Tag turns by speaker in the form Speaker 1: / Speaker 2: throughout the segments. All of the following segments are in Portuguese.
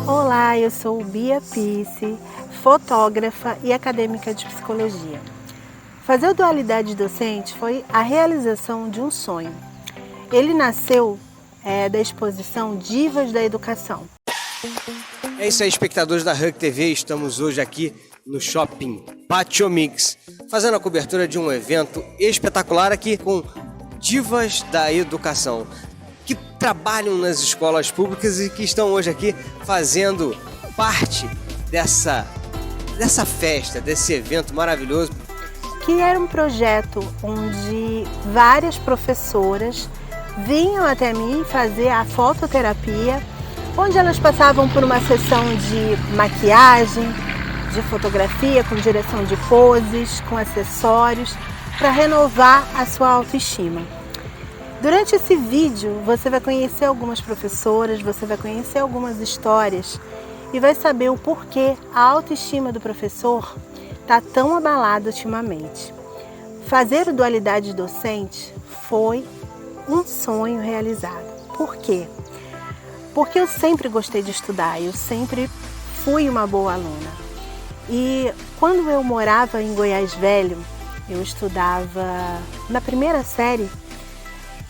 Speaker 1: Olá, eu sou Bia Pisse, fotógrafa e acadêmica de psicologia. Fazer o Dualidade Docente foi a realização de um sonho. Ele nasceu da exposição Divas da Educação.
Speaker 2: É isso aí, espectadores da Hug TV, estamos hoje aqui no Shopping Pátio Mix, fazendo a cobertura de um evento espetacular aqui com Divas da Educação, que trabalham nas escolas públicas e que estão hoje aqui fazendo parte dessa festa, desse evento maravilhoso.
Speaker 1: Que era um projeto onde várias professoras vinham até mim fazer a fototerapia, onde elas passavam por uma sessão de maquiagem, de fotografia, com direção de poses, com acessórios, para renovar a sua autoestima. Durante esse vídeo, você vai conhecer algumas professoras, você vai conhecer algumas histórias e vai saber o porquê a autoestima do professor está tão abalada ultimamente. Fazer o Dualidade Docente foi um sonho realizado. Por quê? Porque eu sempre gostei de estudar, eu sempre fui uma boa aluna. E quando eu morava em Goiás Velho, eu estudava na primeira série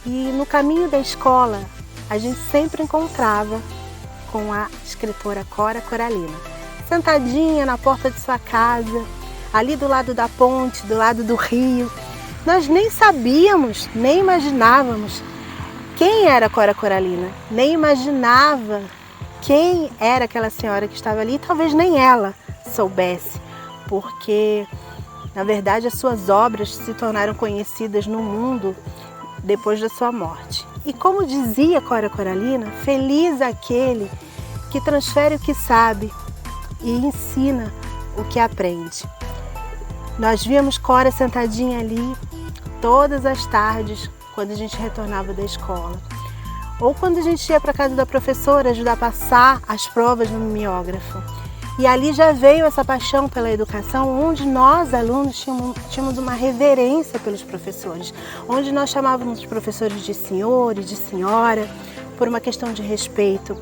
Speaker 1: e no caminho da escola a gente sempre encontrava com a escritora Cora Coralina, sentadinha na porta de sua casa, ali do lado da ponte, do lado do rio. Nós nem sabíamos, nem imaginávamos quem era Cora Coralina, nem imaginava quem era aquela senhora que estava ali, talvez nem ela soubesse, porque na verdade as suas obras se tornaram conhecidas no mundo depois da sua morte. E como dizia Cora Coralina, feliz aquele que transfere o que sabe e ensina o que aprende. Nós víamos Cora sentadinha ali todas as tardes quando a gente retornava da escola. Ou quando a gente ia para a casa da professora ajudar a passar as provas no mimeógrafo. E ali já veio essa paixão pela educação, onde nós, alunos, tínhamos uma reverência pelos professores, onde nós chamávamos os professores de senhor e de senhora, por uma questão de respeito,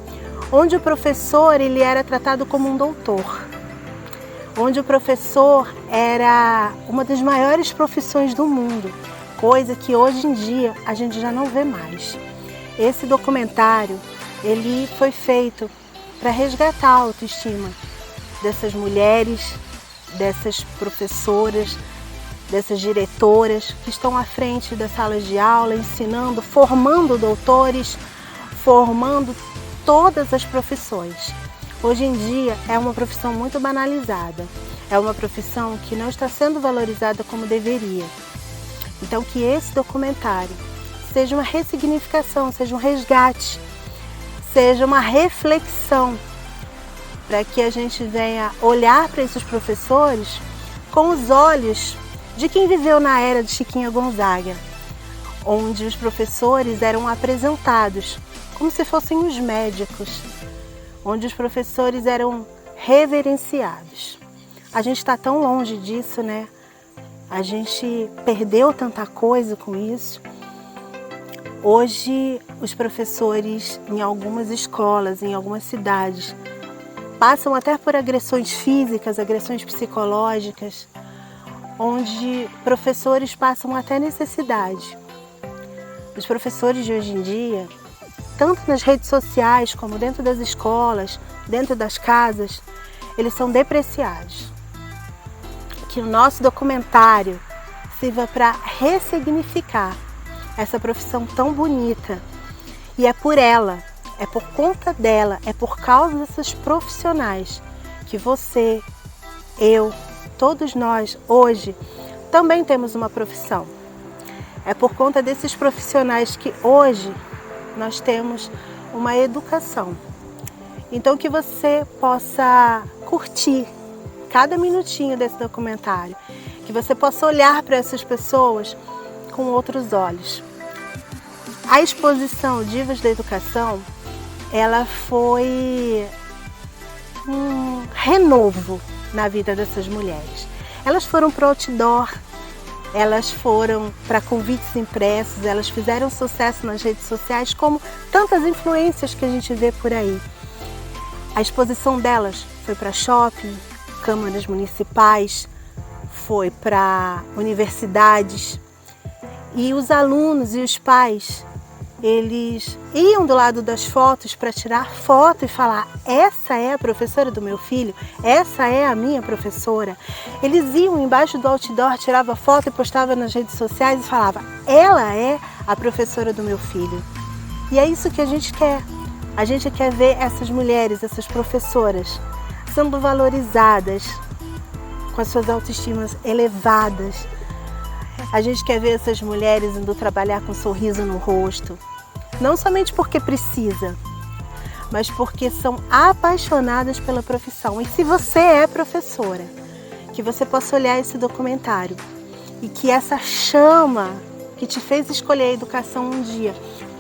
Speaker 1: onde o professor ele era tratado como um doutor, onde o professor era uma das maiores profissões do mundo, coisa que hoje em dia a gente já não vê mais. Esse documentário ele foi feito para resgatar a autoestima dessas mulheres, dessas professoras, dessas diretoras que estão à frente das salas de aula, ensinando, formando doutores, formando todas as profissões. Hoje em dia é uma profissão muito banalizada, é uma profissão que não está sendo valorizada como deveria. Então que esse documentário seja uma ressignificação, seja um resgate, seja uma reflexão, para que a gente venha olhar para esses professores com os olhos de quem viveu na era de Chiquinha Gonzaga, onde os professores eram apresentados como se fossem os médicos, onde os professores eram reverenciados. A gente está tão longe disso, né? A gente perdeu tanta coisa com isso. Hoje, os professores em algumas escolas, em algumas cidades, passam até por agressões físicas, agressões psicológicas, onde professores passam até necessidade. Os professores de hoje em dia, tanto nas redes sociais como dentro das escolas, dentro das casas, eles são depreciados. Que o nosso documentário sirva para ressignificar essa profissão tão bonita. E é por ela, é por conta dela, é por causa desses profissionais que você, eu, todos nós, hoje, também temos uma profissão. É por conta desses profissionais que hoje nós temos uma educação. Então que você possa curtir cada minutinho desse documentário, que você possa olhar para essas pessoas com outros olhos. A exposição Divas da Educação, ela foi um renovo na vida dessas mulheres. Elas foram para o outdoor, elas foram para convites impressos, elas fizeram sucesso nas redes sociais, como tantas influências que a gente vê por aí. A exposição delas foi para shopping, câmaras municipais, foi para universidades. E os alunos e os pais, eles iam do lado das fotos para tirar foto e falar: essa é a professora do meu filho, essa é a minha professora. Eles iam embaixo do outdoor, tirava foto e postava nas redes sociais e falava: ela é a professora do meu filho. E é isso que a gente quer. A gente quer ver essas mulheres, essas professoras, sendo valorizadas, com as suas autoestimas elevadas. A gente quer ver essas mulheres indo trabalhar com um sorriso no rosto, não somente porque precisa, mas porque são apaixonadas pela profissão. E se você é professora, que você possa olhar esse documentário e que essa chama que te fez escolher a educação um dia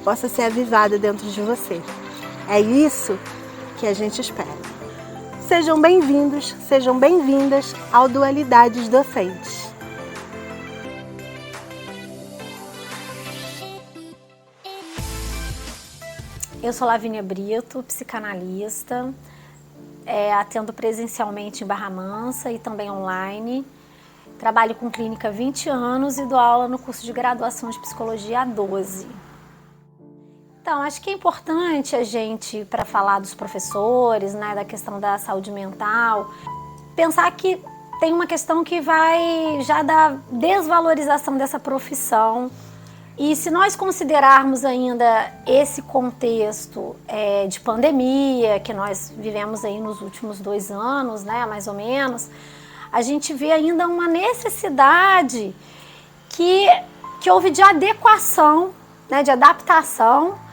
Speaker 1: possa ser avivada dentro de você. É isso que a gente espera. Sejam bem-vindos, sejam bem-vindas ao Dualidades Docentes.
Speaker 3: Eu sou Lavínia Brito, psicanalista, atendo presencialmente em Barra Mansa e também online. Trabalho com clínica há 20 anos e dou aula no curso de graduação de psicologia há 12. Então, acho que é importante a gente, para falar dos professores, né, da questão da saúde mental, pensar que tem uma questão que vai já da desvalorização dessa profissão. E se nós considerarmos ainda esse contexto de pandemia que nós vivemos aí nos últimos 2 anos, né, mais ou menos, a gente vê ainda uma necessidade que houve de adequação, né, de adaptação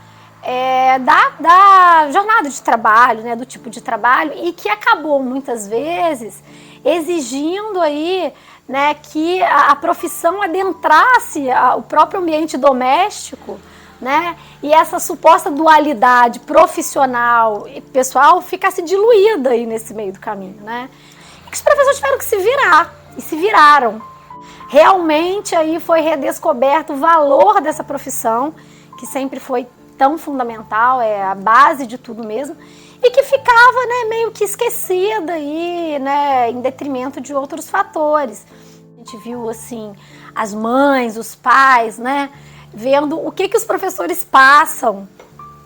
Speaker 3: da jornada de trabalho, né, do tipo de trabalho, e que acabou muitas vezes exigindo aí, né, que a profissão adentrasse o próprio ambiente doméstico, né, e essa suposta dualidade profissional e pessoal ficasse diluída aí nesse meio do caminho, né. E que os professores tiveram que se virar, e se viraram. Realmente aí foi redescoberto o valor dessa profissão, que sempre foi tão fundamental, é a base de tudo mesmo, e que ficava, né, meio que esquecida aí, né, em detrimento de outros fatores. A gente viu assim as mães, os pais, né, vendo o que os professores passam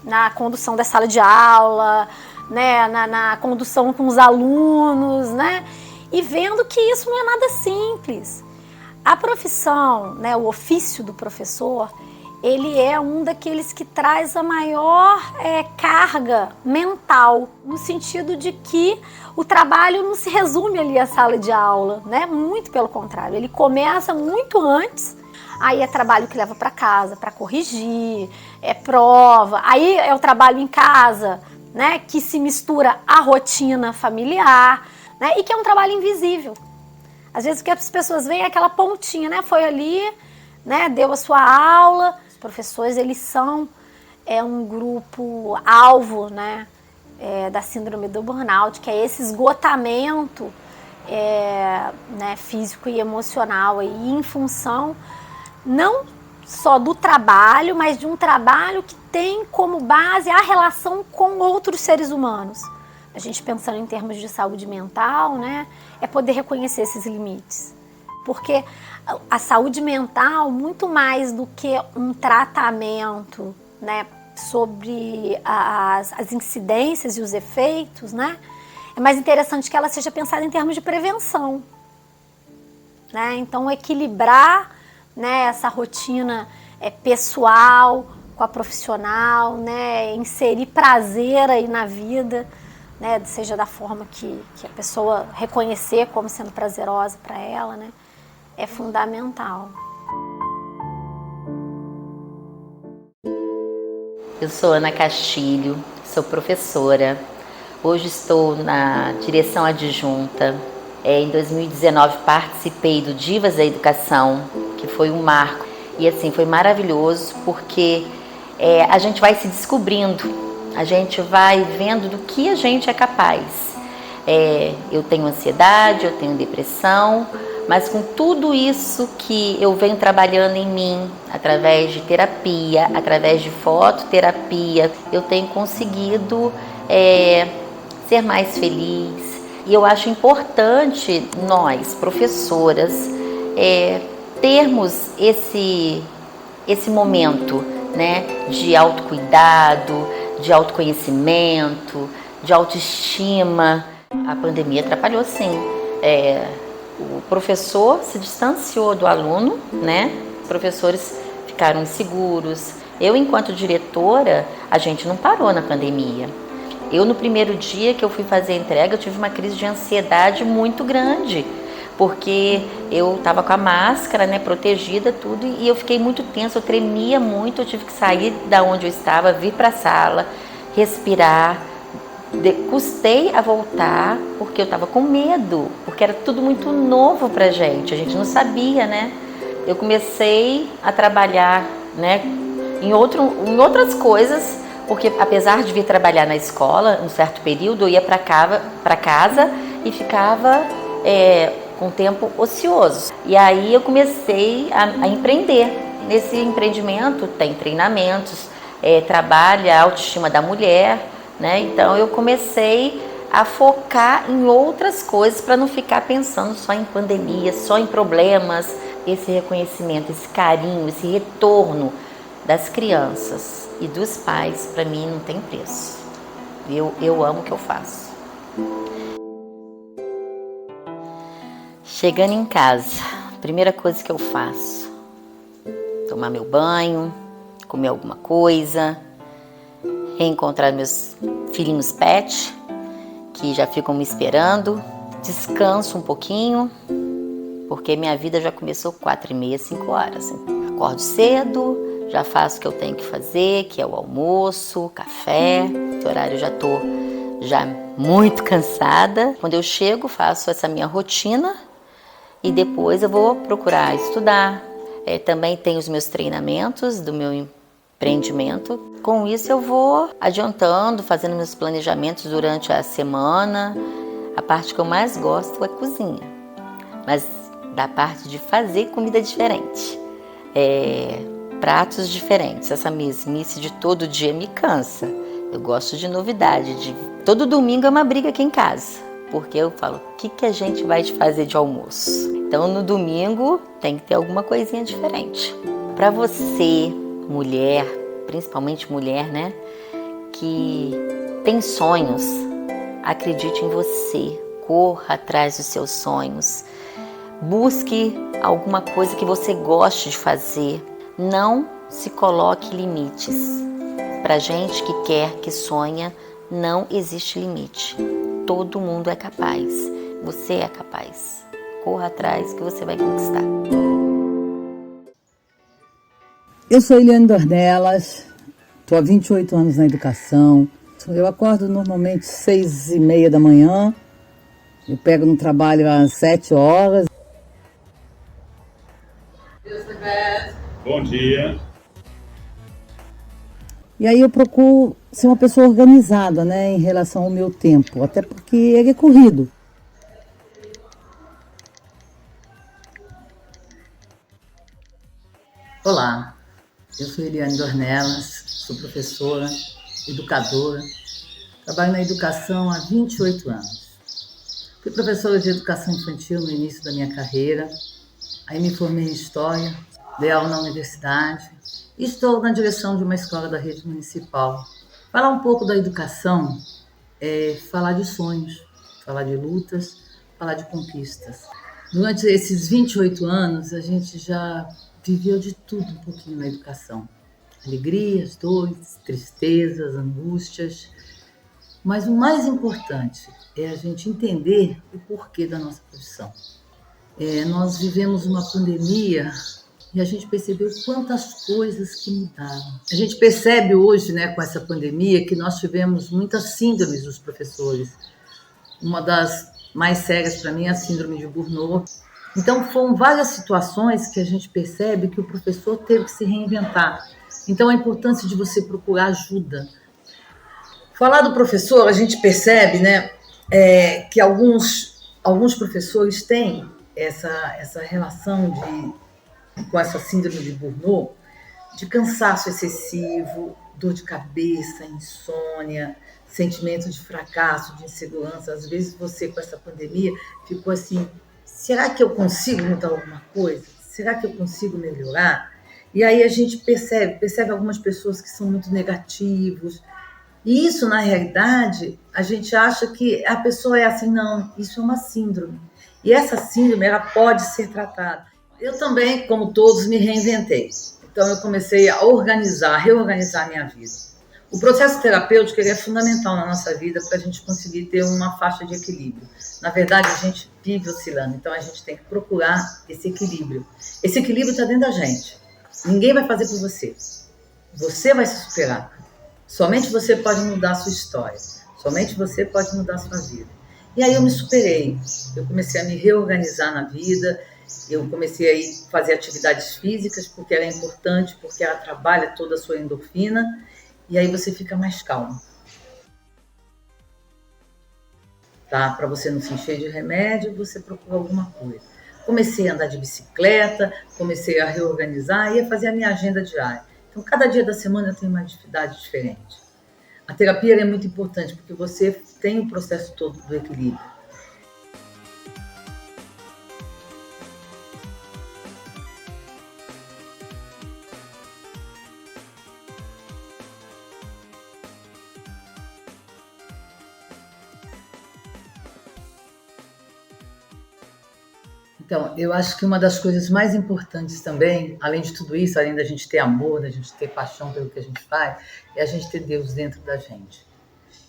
Speaker 3: na condução da sala de aula, né, na condução com os alunos, né, e vendo que isso não é nada simples. A profissão, né, o ofício do professor, ele é um daqueles que traz a maior carga mental, no sentido de que o trabalho não se resume ali à sala de aula, né? Muito pelo contrário, ele começa muito antes, aí é trabalho que leva para casa para corrigir, é prova, aí é o trabalho em casa, né? Que se mistura à rotina familiar, né? E que é um trabalho invisível. Às vezes o que as pessoas veem é aquela pontinha, né? Foi ali, né? Deu a sua aula. Os professores, eles são um grupo alvo, né, da síndrome do burnout, que é esse esgotamento né, físico e emocional aí, em função não só do trabalho, mas de um trabalho que tem como base a relação com outros seres humanos. A gente pensando em termos de saúde mental, né, é poder reconhecer esses limites. Porque a saúde mental, muito mais do que um tratamento, né, sobre as incidências e os efeitos, né, é mais interessante que ela seja pensada em termos de prevenção, né? Então, equilibrar, né, essa rotina pessoal com a profissional, né, inserir prazer aí na vida, né, seja da forma que a pessoa reconhecer como sendo prazerosa para ela, né, é fundamental.
Speaker 4: Eu sou Ana Castilho, sou professora. Hoje estou na direção adjunta. Em 2019 participei do Divas da Educação, que foi um marco. E assim, foi maravilhoso porque a gente vai se descobrindo, a gente vai vendo do que a gente é capaz. Eu tenho ansiedade, eu tenho depressão, mas com tudo isso que eu venho trabalhando em mim, através de terapia, através de fototerapia, eu tenho conseguido ser mais feliz. E eu acho importante nós, professoras, termos esse momento, né, de autocuidado, de autoconhecimento, de autoestima. A pandemia atrapalhou, sim. O professor se distanciou do aluno, né? Os professores ficaram inseguros. Eu, enquanto diretora, a gente não parou na pandemia. Eu, no primeiro dia que eu fui fazer a entrega, eu tive uma crise de ansiedade muito grande, porque eu estava com a máscara, né, protegida, tudo, e eu fiquei muito tensa, eu tremia muito, eu tive que sair da onde eu estava, vir para a sala, respirar. Custei a voltar, porque eu estava com medo, porque era tudo muito novo pra gente, a gente não sabia, né? Eu comecei a trabalhar, né, em outras coisas, porque apesar de vir trabalhar na escola, um certo período, eu ia para casa e ficava com tempo ocioso. E aí eu comecei a empreender. Nesse empreendimento tem treinamentos, trabalha a autoestima da mulher, né? Então eu comecei a focar em outras coisas para não ficar pensando só em pandemia, só em problemas. Esse reconhecimento, esse carinho, esse retorno das crianças e dos pais, para mim não tem preço. Eu amo o que eu faço. Chegando em casa, primeira coisa que eu faço, tomar meu banho, comer alguma coisa, reencontrar meus filhinhos pet, que já ficam me esperando, descanso um pouquinho, porque minha vida já começou 4h30, 5 horas. Acordo cedo, já faço o que eu tenho que fazer, que é o almoço, o café. Nesse horário eu já estou muito cansada. Quando eu chego, faço essa minha rotina e depois eu vou procurar estudar. Também tenho os meus treinamentos do meu empreendimento. Com isso eu vou adiantando, fazendo meus planejamentos durante a semana. A parte que eu mais gosto é cozinha, mas da parte de fazer comida diferente, pratos diferentes. Essa mesmice de todo dia me cansa. Eu gosto de novidade. Todo domingo é uma briga aqui em casa, porque eu falo, o que a gente vai fazer de almoço? Então no domingo tem que ter alguma coisinha diferente. Para você, mulher, principalmente mulher, né, que tem sonhos, acredite em você, corra atrás dos seus sonhos, busque alguma coisa que você goste de fazer, não se coloque limites. Pra gente que quer, que sonha, não existe limite. Todo mundo é capaz, você é capaz. Corra atrás que você vai conquistar.
Speaker 5: Eu sou Eliane Dornelas, estou há 28 anos na educação. Eu acordo normalmente 6h30 da manhã, eu pego no trabalho às 7 horas.
Speaker 6: Bom dia.
Speaker 5: E aí eu procuro ser uma pessoa organizada, né, em relação ao meu tempo, até porque ele é corrido. Olá, eu sou Eliane Dornelas, sou professora, educadora, trabalho na educação há 28 anos. Fui professora de educação infantil no início da minha carreira, aí me formei em História, dei aula na universidade e estou na direção de uma escola da rede municipal. Falar um pouco da educação é falar de sonhos, falar de lutas, falar de conquistas. Durante esses 28 anos, a gente já viveu de tudo um pouquinho na educação. Alegrias, dores, tristezas, angústias. Mas o mais importante é a gente entender o porquê da nossa profissão. Nós vivemos uma pandemia e a gente percebeu quantas coisas que mudaram. A gente percebe hoje, né, com essa pandemia, que nós tivemos muitas síndromes dos professores. Uma das mais sérias para mim é a síndrome de Burnout. Então foram várias situações que a gente percebe que o professor teve que se reinventar. Então a importância de você procurar ajuda. Falar do professor, a gente percebe, né, que alguns professores têm essa relação com essa síndrome de Burnout, de cansaço excessivo, dor de cabeça, insônia, sentimento de fracasso, de insegurança. Às vezes você, com essa pandemia, ficou assim, será que eu consigo mudar alguma coisa? Será que eu consigo melhorar? E aí a gente percebe algumas pessoas que são muito negativos. E isso, na realidade, a gente acha que a pessoa é assim, não, isso é uma síndrome. E essa síndrome, ela pode ser tratada. Eu também, como todos, me reinventei. Então eu comecei a reorganizar a minha vida. O processo terapêutico ele é fundamental na nossa vida para a gente conseguir ter uma faixa de equilíbrio. Na verdade, a gente vive oscilando, então a gente tem que procurar esse equilíbrio. Esse equilíbrio está dentro da gente. Ninguém vai fazer por você. Você vai se superar. Somente você pode mudar a sua história. Somente você pode mudar a sua vida. E aí eu me superei. Eu comecei a me reorganizar na vida. Eu comecei a ir fazer atividades físicas, porque ela é importante, porque ela trabalha toda a sua endorfina. E aí você fica mais calmo. Tá? Para você não se encher de remédio, você procura alguma coisa. Comecei a andar de bicicleta, comecei a reorganizar e a fazer a minha agenda diária. Então, cada dia da semana eu tenho uma atividade diferente. A terapia é muito importante, porque você tem o processo todo do equilíbrio. Então, eu acho que uma das coisas mais importantes também, além de tudo isso, além da gente ter amor, da gente ter paixão pelo que a gente faz, é a gente ter Deus dentro da gente.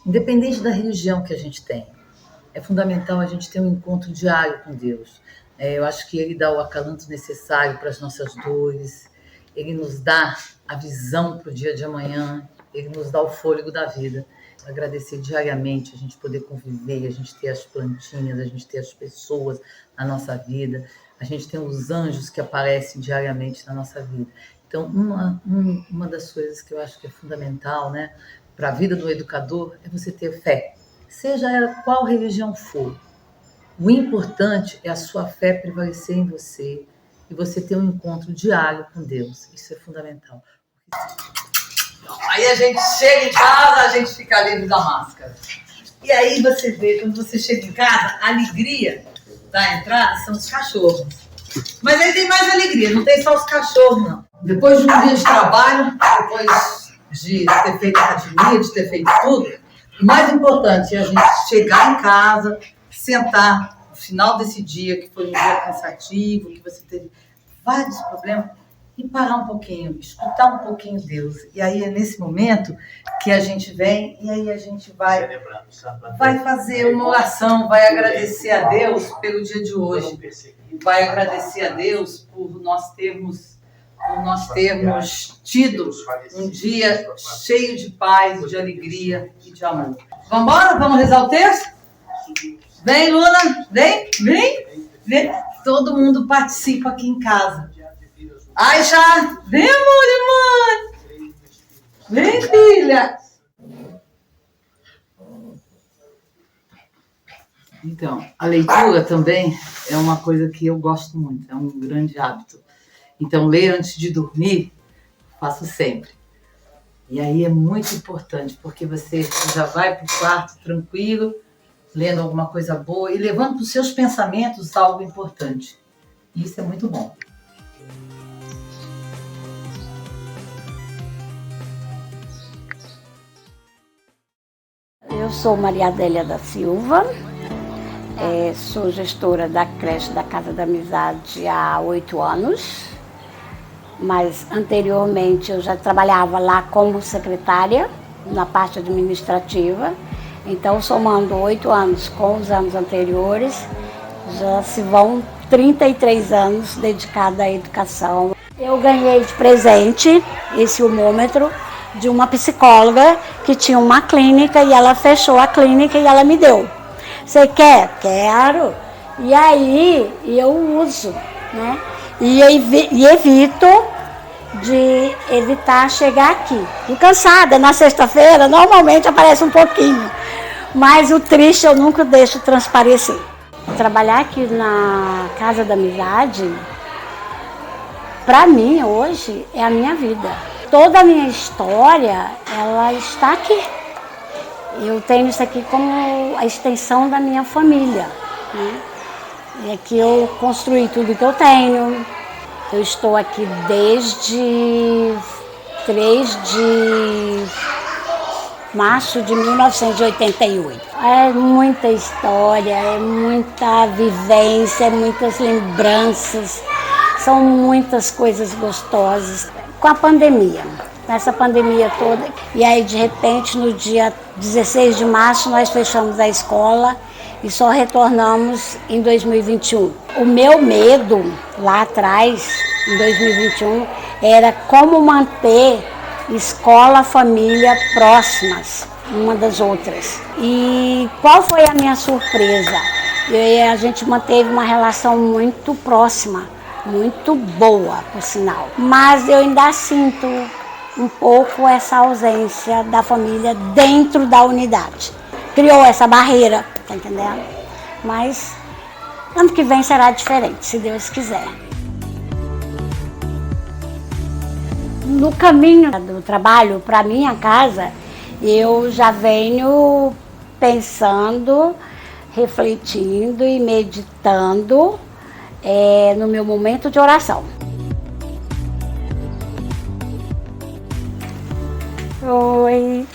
Speaker 5: Independente da religião que a gente tem, é fundamental a gente ter um encontro diário com Deus. Eu acho que Ele dá o acalanto necessário para as nossas dores, Ele nos dá a visão para o dia de amanhã, Ele nos dá o fôlego da vida. Agradecer diariamente, a gente poder conviver, a gente ter as plantinhas, a gente ter as pessoas na nossa vida, a gente tem os anjos que aparecem diariamente na nossa vida. Então, uma das coisas que eu acho que é fundamental, né, para a vida do educador é você ter fé, seja ela qual religião for. O importante é a sua fé prevalecer em você e você ter um encontro diário com Deus. Isso é fundamental. Aí a gente chega em casa, a gente fica livre da máscara. E aí você vê, quando você chega em casa, a alegria da entrada são os cachorros. Mas aí tem mais alegria, não tem só os cachorros, não. Depois de um dia de trabalho, depois de ter feito a academia, de ter feito tudo, o mais importante é a gente chegar em casa, sentar no final desse dia, que foi um dia cansativo, que você teve vários problemas, e parar um pouquinho, escutar um pouquinho Deus. E aí é nesse momento que a gente vem e aí a gente vai fazer uma oração, vai agradecer a Deus pelo dia de hoje, vai agradecer a Deus por nós termos tido um dia cheio de paz, de alegria e de amor. Vamos embora? Vamos rezar o texto? Vem, Luna, vem. Todo mundo participa aqui em casa. Aisha, vem, amor, mãe. Vem, filha. Então, a leitura também é uma coisa que eu gosto muito, é um grande hábito. Então, ler antes de dormir, faço sempre. E aí é muito importante, porque você já vai para o quarto tranquilo, lendo alguma coisa boa e levando para os seus pensamentos algo importante. E isso é muito bom.
Speaker 7: Eu sou Maria Adélia da Silva, sou gestora da creche da Casa da Amizade há 8 anos, mas anteriormente eu já trabalhava lá como secretária na parte administrativa, então somando 8 anos com os anos anteriores, já se vão 33 anos dedicados à educação. Eu ganhei de presente esse humômetro de uma psicóloga que tinha uma clínica e ela fechou a clínica e ela me deu. Você quer? Quero. E aí eu uso, né? E evito de evitar chegar aqui. E cansada, na sexta-feira normalmente aparece um pouquinho, mas o triste eu nunca deixo transparecer. Trabalhar aqui na Casa da Amizade, para mim hoje, é a minha vida. Toda a minha história, ela está aqui. Eu tenho isso aqui como a extensão da minha família, né? É que eu construí tudo que eu tenho. Eu estou aqui desde 3 de março de 1988. É muita história, é muita vivência, é muitas lembranças, são muitas coisas gostosas. Com a pandemia, nessa pandemia toda, e aí de repente no dia 16 de março nós fechamos a escola e só retornamos em 2021. O meu medo lá atrás, em 2021, era como manter escola, família próximas uma das outras. E qual foi a minha surpresa? A gente manteve uma relação muito próxima, muito boa, por sinal. Mas eu ainda sinto um pouco essa ausência da família dentro da unidade. Criou essa barreira, tá entendendo? Mas ano que vem será diferente, se Deus quiser. No caminho do trabalho para minha casa, eu já venho pensando, refletindo e meditando no meu momento de oração. Oi,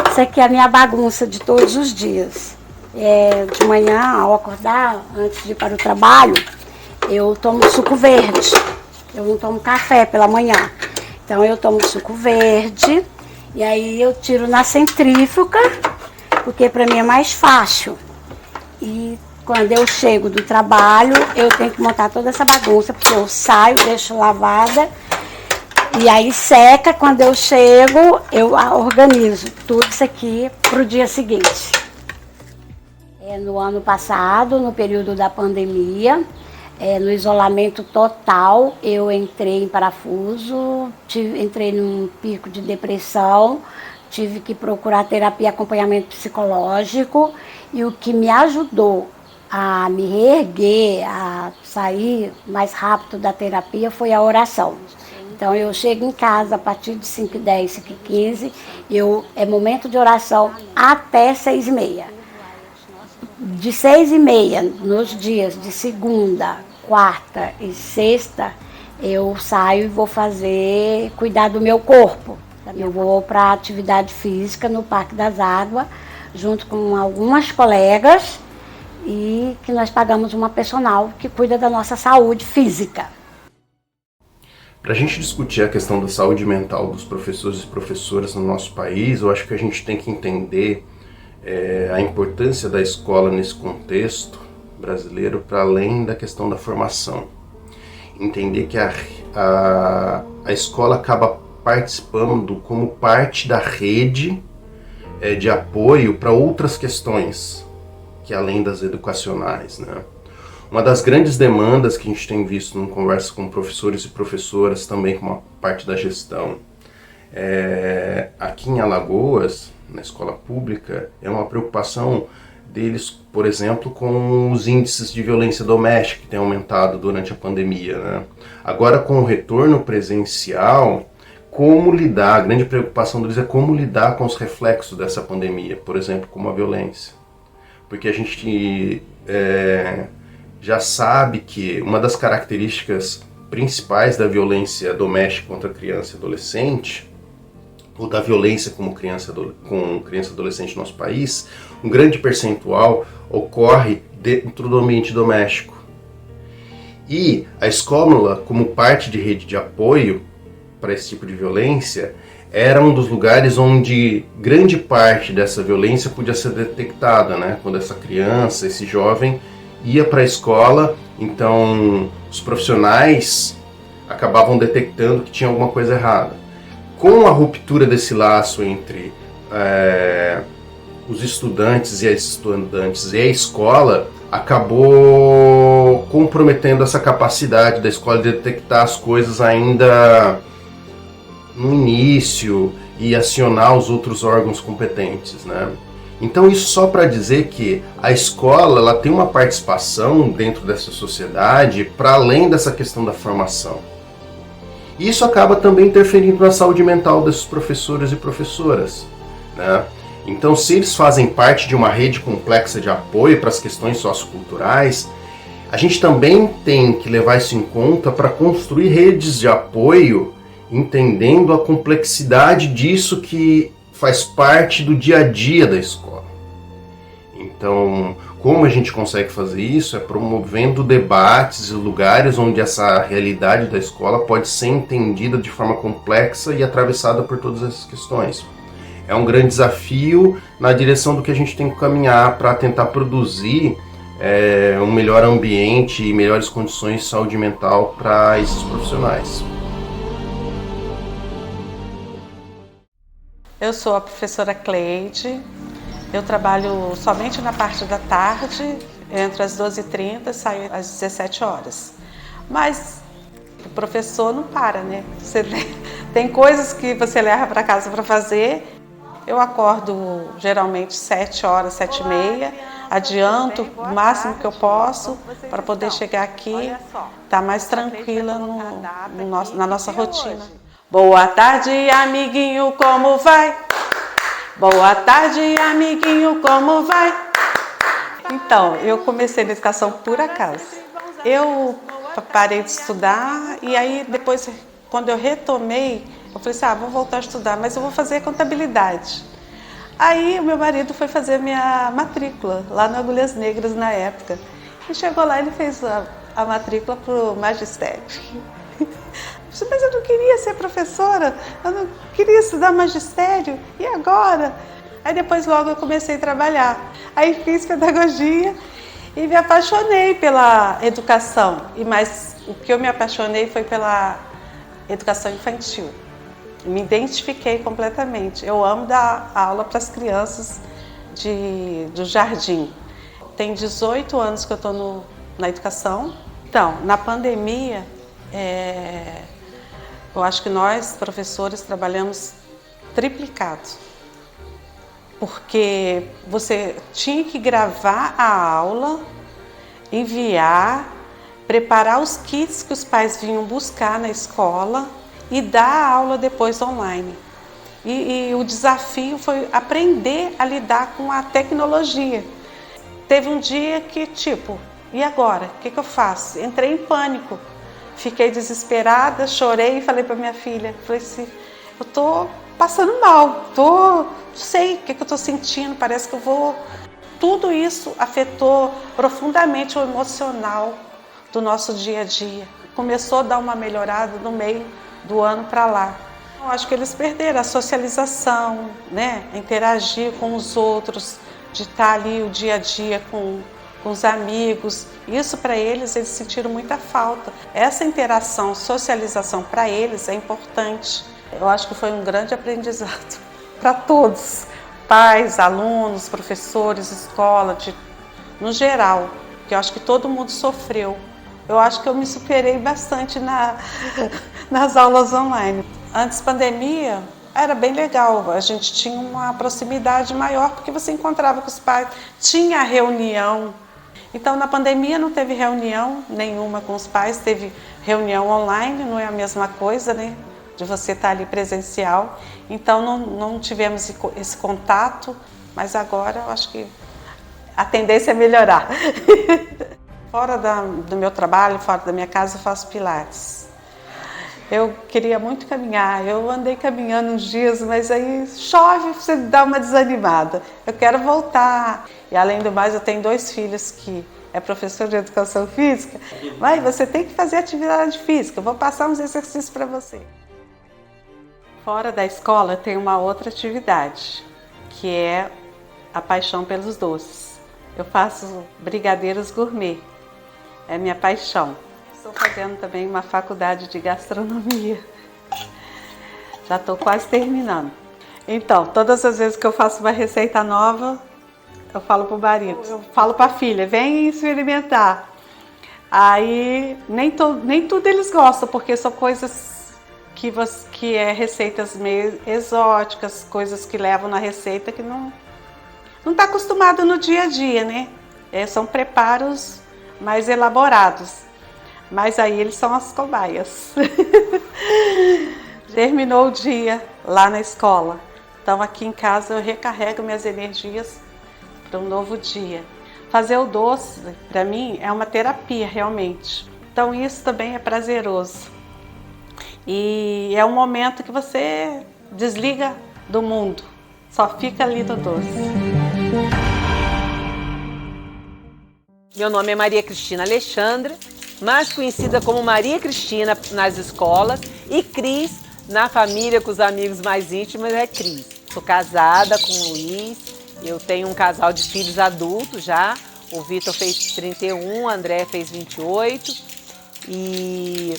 Speaker 7: isso aqui é a minha bagunça de todos os dias. De manhã, ao acordar, antes de ir para o trabalho, eu tomo suco verde. Eu não tomo café pela manhã. Então eu tomo suco verde e aí eu tiro na centrífuga, porque para mim é mais fácil. E quando eu chego do trabalho, eu tenho que montar toda essa bagunça, porque eu saio, deixo lavada, e aí seca. Quando eu chego, eu organizo tudo isso aqui para o dia seguinte. No ano passado, no período da pandemia, no isolamento total, eu entrei em parafuso, entrei num pico de depressão, tive que procurar terapia e acompanhamento psicológico, e o que me ajudou a me reerguer, a sair mais rápido da terapia foi a oração. Então eu chego em casa a partir de 5h10, 5h15, é momento de oração até 6h30. De 6h30, nos dias de segunda, quarta e sexta, eu saio e vou cuidar do meu corpo. Eu vou para a atividade física no Parque das Águas, junto com algumas colegas, e que nós pagamos uma personal que cuida da nossa saúde física.
Speaker 8: Para a gente discutir a questão da saúde mental dos professores e professoras no nosso país, eu acho que a gente tem que entender a importância da escola nesse contexto brasileiro, para além da questão da formação. Entender que a escola acaba participando como parte da rede de apoio para outras questões, que além das educacionais, né? Uma das grandes demandas que a gente tem visto em conversa com professores e professoras, também com uma parte da gestão, aqui em Alagoas, na escola pública, é uma preocupação deles, por exemplo, com os índices de violência doméstica que têm aumentado durante a pandemia, né? Agora, com o retorno presencial, como lidar, a grande preocupação deles é como lidar com os reflexos dessa pandemia, por exemplo, como a violência. Porque a gente já sabe que uma das características principais da violência doméstica contra criança e adolescente, ou da violência com criança e adolescente no nosso país, um grande percentual ocorre dentro do ambiente doméstico. E a escola, como parte de rede de apoio para esse tipo de violência, era um dos lugares onde grande parte dessa violência podia ser detectada, né? Quando essa criança, esse jovem ia para a escola, então os profissionais acabavam detectando que tinha alguma coisa errada. Com a ruptura desse laço entre os estudantes e as estudantes e a escola, acabou comprometendo essa capacidade da escola de detectar as coisas ainda no início e acionar os outros órgãos competentes, né? Então isso só para dizer que a escola ela tem uma participação dentro dessa sociedade para além dessa questão da formação. E isso acaba também interferindo na saúde mental desses professores e professoras, né? Então, se eles fazem parte de uma rede complexa de apoio para as questões socioculturais, a gente também tem que levar isso em conta para construir redes de apoio, entendendo a complexidade disso que faz parte do dia a dia da escola. Então, como a gente consegue fazer isso? É promovendo debates e lugares onde essa realidade da escola pode ser entendida de forma complexa e atravessada por todas essas questões. É um grande desafio na direção do que a gente tem que caminhar para tentar produzir um melhor ambiente e melhores condições de saúde mental para esses profissionais.
Speaker 9: Eu sou a professora Cleide, eu trabalho somente na parte da tarde, entre as 12h30 e saio às 17 horas. Mas o professor não para, né? Tem coisas que você leva para casa para fazer. Eu acordo geralmente 7 horas, 7h30, adianto o máximo que eu posso para poder chegar aqui, estar mais tranquila na nossa rotina. Boa tarde, amiguinho, como vai? Boa tarde, amiguinho, como vai? Então, eu comecei na educação por acaso. Eu parei de estudar e aí depois, quando eu retomei, eu falei assim, vou voltar a estudar, mas eu vou fazer contabilidade. Aí o meu marido foi fazer minha matrícula, lá no Agulhas Negras na época. E chegou lá, ele fez a matrícula para o magistério. Mas eu não queria ser professora, eu não queria estudar magistério, e agora? Aí depois logo eu comecei a trabalhar. Aí fiz pedagogia e me apaixonei pela educação. Mas o que eu me apaixonei foi pela educação infantil. Me identifiquei completamente. Eu amo dar aula para as crianças do jardim. Tem 18 anos que eu estou na educação. Então, na pandemia, eu acho que nós, professores, trabalhamos triplicado. Porque você tinha que gravar a aula, enviar, preparar os kits que os pais vinham buscar na escola e dar a aula depois online. E o desafio foi aprender a lidar com a tecnologia. Teve um dia que, e agora? O que eu faço? Entrei em pânico. Fiquei desesperada, chorei e falei para minha filha, falei assim, eu tô passando mal, não sei o que eu tô sentindo, parece que eu vou... Tudo isso afetou profundamente o emocional do nosso dia a dia. Começou a dar uma melhorada no meio do ano para lá. Eu acho que eles perderam a socialização, né? Interagir com os outros, de estar ali o dia a dia com os amigos. Isso para eles sentiram muita falta. Essa interação, socialização para eles é importante. Eu acho que foi um grande aprendizado para todos, pais, alunos, professores, escola, no geral, que eu acho que todo mundo sofreu. Eu acho que eu me superei bastante nas aulas online. Antes da pandemia, era bem legal, a gente tinha uma proximidade maior porque você encontrava com os pais, tinha reunião. Então, na pandemia não teve reunião nenhuma com os pais, teve reunião online, não é a mesma coisa, né? De você estar ali presencial. Então, não tivemos esse contato, mas agora eu acho que a tendência é melhorar. Fora do meu trabalho, fora da minha casa, eu faço pilates. Eu queria muito caminhar, eu andei caminhando uns dias, mas aí chove, você dá uma desanimada. Eu quero voltar. E além do mais, eu tenho 2 filhos que é professor de educação física. Mãe, você tem que fazer atividade física, eu vou passar uns exercícios para você. Fora da escola, eu tenho uma outra atividade, que é a paixão pelos doces. Eu faço brigadeiros gourmet, é minha paixão. Estou fazendo também uma faculdade de gastronomia. Já estou quase terminando. Então, todas as vezes que eu faço uma receita nova, eu falo para o marido, eu falo para a filha, vem experimentar. Aí, nem tudo eles gostam, porque são coisas que é receitas meio exóticas, coisas que levam na receita que não está acostumado no dia a dia, né? São preparos mais elaborados. Mas aí eles são as cobaias. Terminou o dia lá na escola. Então aqui em casa eu recarrego minhas energias para um novo dia. Fazer o doce, para mim, é uma terapia realmente. Então isso também é prazeroso. E é um momento que você desliga do mundo, só fica ali no doce.
Speaker 10: Meu nome é Maria Cristina Alexandra, mais conhecida como Maria Cristina nas escolas, e Cris na família, com os amigos mais íntimos, é Cris. Sou casada com o Luiz, eu tenho um casal de filhos adultos já, o Vitor fez 31, a André fez 28, e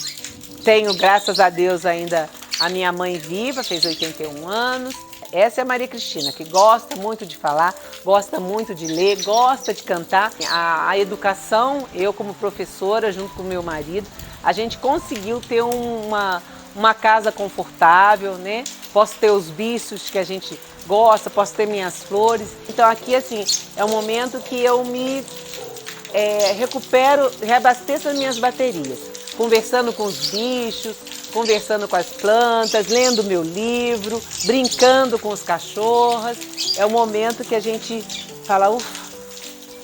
Speaker 10: tenho, graças a Deus, ainda a minha mãe viva, fez 81 anos. Essa é a Maria Cristina, que gosta muito de falar, gosta muito de ler, gosta de cantar. A educação, eu como professora, junto com meu marido, a gente conseguiu ter uma casa confortável, né? Posso ter os bichos que a gente gosta, posso ter minhas flores. Então aqui, assim, é um momento que eu me recupero, reabasteço as minhas baterias, conversando com os bichos, conversando com as plantas, lendo meu livro, brincando com os cachorros. É o momento que a gente fala, ufa,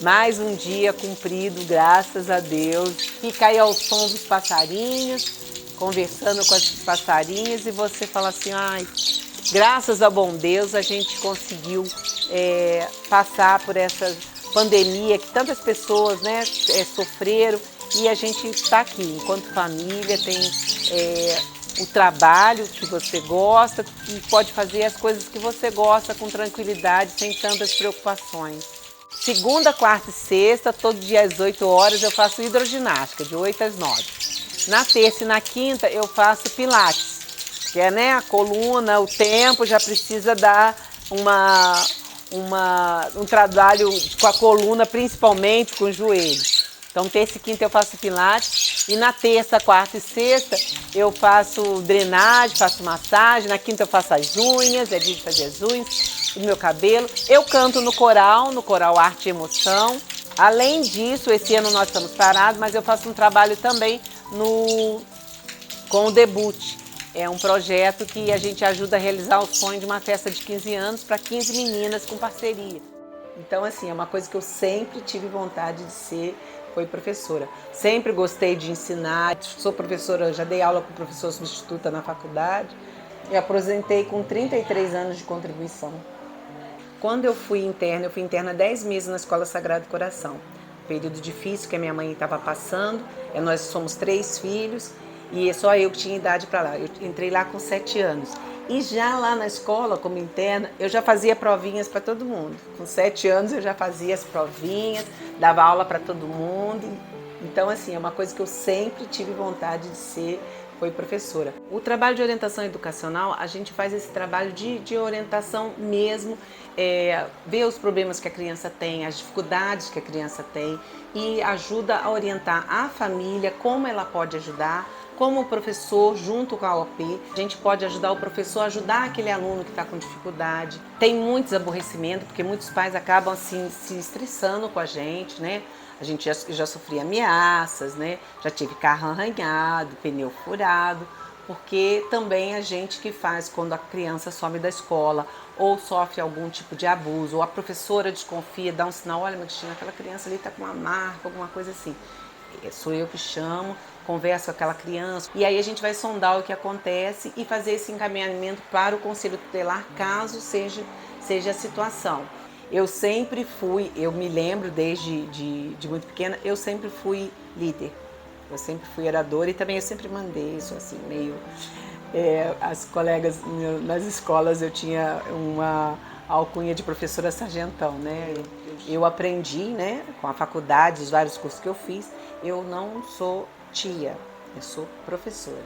Speaker 10: mais um dia cumprido, graças a Deus. Fica aí ao som dos passarinhos, conversando com os passarinhos, e você fala assim, ai, graças ao bom Deus a gente conseguiu passar por essa pandemia que tantas pessoas, né, sofreram. E a gente está aqui, enquanto família, tem o trabalho que você gosta e pode fazer as coisas que você gosta com tranquilidade, sem tantas preocupações. Segunda, quarta e sexta, todo dia às 8 horas, eu faço hidroginástica, de 8 às 9. Na terça e na quinta, eu faço pilates, que é, né, a coluna, o tempo já precisa dar um trabalho com a coluna, principalmente com os joelhos. Então, terça e quinta eu faço pilates, e na terça, quarta e sexta eu faço drenagem, faço massagem, na quinta eu faço as unhas, é dia de fazer as unhas, o meu cabelo. Eu canto no coral Arte e Emoção. Além disso, esse ano nós estamos parados, mas eu faço um trabalho também com o Debut. É um projeto que a gente ajuda a realizar o sonho de uma festa de 15 anos para 15 meninas com parceria. Então, assim, é uma coisa que eu sempre tive vontade de ser, foi professora. Sempre gostei de ensinar, sou professora, já dei aula com professora substituta na faculdade e aposentei com 33 anos de contribuição. Quando eu fui interna 10 meses na Escola Sagrado Coração. Um período difícil que a minha mãe estava passando, nós somos 3 filhos e só eu que tinha idade para lá. Eu entrei lá com 7 anos. E já lá na escola, como interna, eu já fazia provinhas para todo mundo. Com 7 anos eu já fazia as provinhas, dava aula para todo mundo. Então, assim, é uma coisa que eu sempre tive vontade de ser, foi professora. O trabalho de orientação educacional, a gente faz esse trabalho de orientação mesmo, ver os problemas que a criança tem, as dificuldades que a criança tem, e ajuda a orientar a família, como ela pode ajudar. Como o professor, junto com a OP, a gente pode ajudar o professor a ajudar aquele aluno que está com dificuldade. Tem muitos aborrecimentos, porque muitos pais acabam assim, se estressando com a gente, né? A gente já sofria ameaças, né? Já tive carro arranhado, pneu furado, porque também a gente que faz quando a criança some da escola ou sofre algum tipo de abuso, ou a professora desconfia, dá um sinal, olha, Cristina, aquela criança ali está com uma marca, alguma coisa assim. Sou eu que chamo, converso com aquela criança e aí a gente vai sondar o que acontece e fazer esse encaminhamento para o Conselho Tutelar, caso seja a situação. Eu sempre fui, eu me lembro desde de muito pequena, eu sempre fui líder, eu sempre fui oradora e também eu sempre mandei isso assim, meio... as colegas nas escolas eu tinha uma alcunha de professora sargentão, né? Eu aprendi, né, com a faculdade, os vários cursos que eu fiz, eu não sou tia, eu sou professora.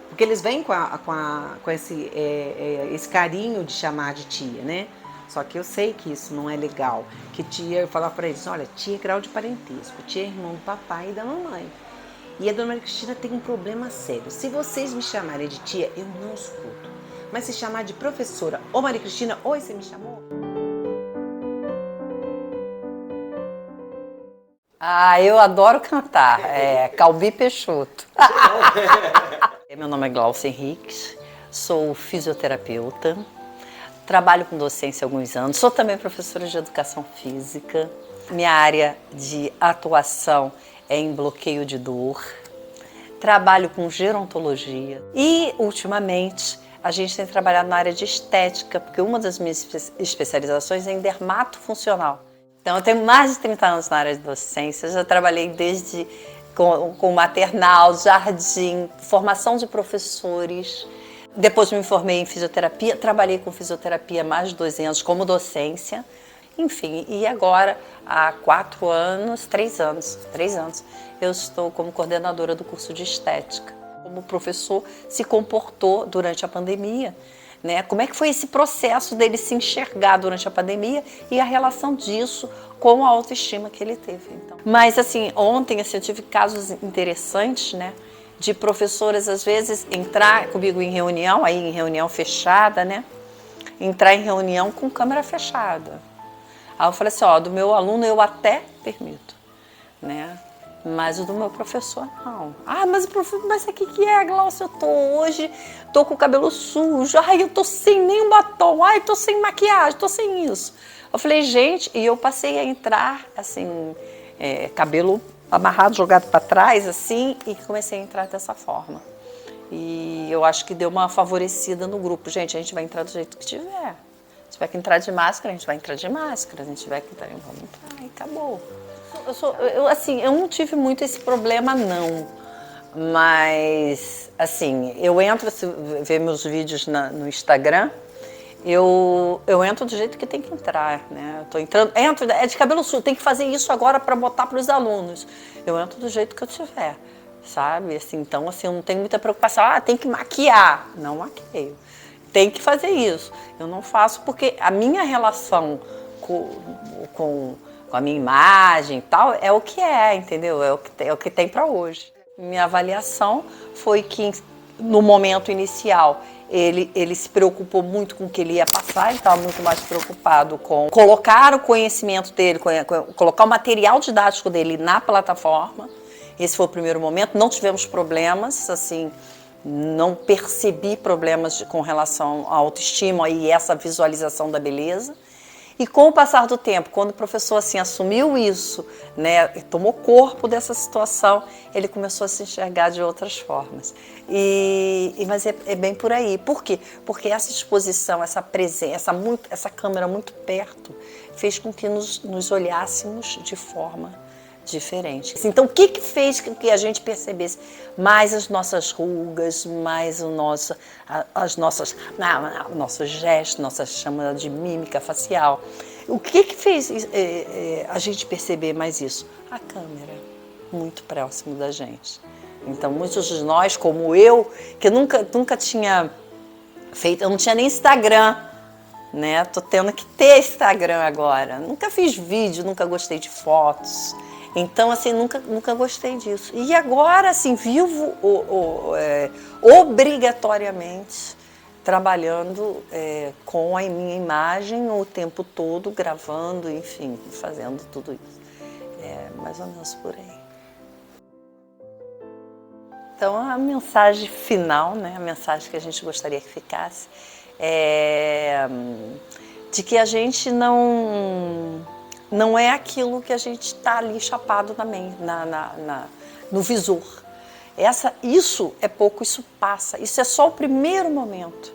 Speaker 10: Porque eles vêm com esse carinho de chamar de tia, né? Só que eu sei que isso não é legal. Que tia, eu falava para eles, olha, tia é grau de parentesco, tia é irmão do papai e da mamãe. E a dona Maria Cristina tem um problema sério. Se vocês me chamarem de tia, eu não escuto. Mas se chamar de professora ou Maria Cristina, oi, você me chamou?
Speaker 11: Ah, eu adoro cantar. Calbi Peixoto. Meu nome é Glaucia Henriques, sou fisioterapeuta, trabalho com docência há alguns anos, sou também professora de educação física. Minha área de atuação é em bloqueio de dor, trabalho com gerontologia e, ultimamente, a gente tem trabalhado na área de estética, porque uma das minhas especializações é em dermatofuncional. Então, eu tenho mais de 30 anos na área de docência, já trabalhei desde com maternal, jardim, formação de professores. Depois me formei em fisioterapia, trabalhei com fisioterapia há mais de 2 anos como docência. Enfim, e agora, há 3 anos, eu estou como coordenadora do curso de estética. Como o professor se comportou durante a pandemia, né? Como é que foi esse processo dele se enxergar durante a pandemia e a relação disso com a autoestima que ele teve. Então. Mas assim, ontem eu tive casos interessantes, né? De professoras, às vezes, entrar comigo em reunião, aí em reunião fechada, né? Entrar em reunião com câmera fechada. Aí eu falei assim, do meu aluno eu até permito, né? Mas o do meu professor, não. Mas o professor, mas o que é, Glaucia? Eu tô com o cabelo sujo, eu tô sem nenhum batom, tô sem maquiagem, tô sem isso. Eu falei, gente, e eu passei a entrar, assim, cabelo amarrado, jogado para trás, assim, e comecei a entrar dessa forma. E eu acho que deu uma favorecida no grupo. Gente, a gente vai entrar do jeito que tiver. Se tiver que entrar de máscara, a gente vai entrar de máscara. Se a gente tiver que entrar, vamos entrar, e acabou. Eu não tive muito esse problema, não. Mas, assim, eu entro, se ver meus vídeos no Instagram, eu entro do jeito que tem que entrar, né? Eu tô entrando, é de cabelo sujo, tem que fazer isso agora para botar para os alunos. Eu entro do jeito que eu tiver, sabe? Assim, então, assim, eu não tenho muita preocupação. Tem que maquiar. Não maqueio. Tem que fazer isso. Eu não faço porque a minha relação com a minha imagem e tal, é o que é, entendeu? É o que tem para hoje. Minha avaliação foi que, no momento inicial, ele se preocupou muito com o que ele ia passar, ele estava muito mais preocupado com colocar o conhecimento dele, colocar o material didático dele na plataforma. Esse foi o primeiro momento. Não tivemos problemas, assim, não percebi problemas com relação à autoestima e essa visualização da beleza. E com o passar do tempo, quando o professor assim assumiu isso, né, tomou corpo dessa situação, ele começou a se enxergar de outras formas. Mas é bem por aí. Por quê? Porque essa exposição, essa presença, essa câmera muito perto, fez com que nos olhássemos de forma diferente. Então, o que fez com que a gente percebesse mais as nossas rugas, mais nossos gestos, nossa chama de mímica facial? O que fez a gente perceber mais isso? A câmera, muito próximo da gente. Então, muitos de nós, como eu, que nunca tinha feito, eu não tinha nem Instagram, né? Tô tendo que ter Instagram agora. Nunca fiz vídeo, nunca gostei de fotos. Então, assim, nunca gostei disso. E agora, assim, vivo obrigatoriamente trabalhando com a minha imagem o tempo todo, gravando, enfim, fazendo tudo isso. É mais ou menos por aí. Então, a mensagem final, né, a mensagem que a gente gostaria que ficasse, é de que a gente não é aquilo que a gente está ali chapado no visor. Isso é pouco, isso passa, isso é só o primeiro momento.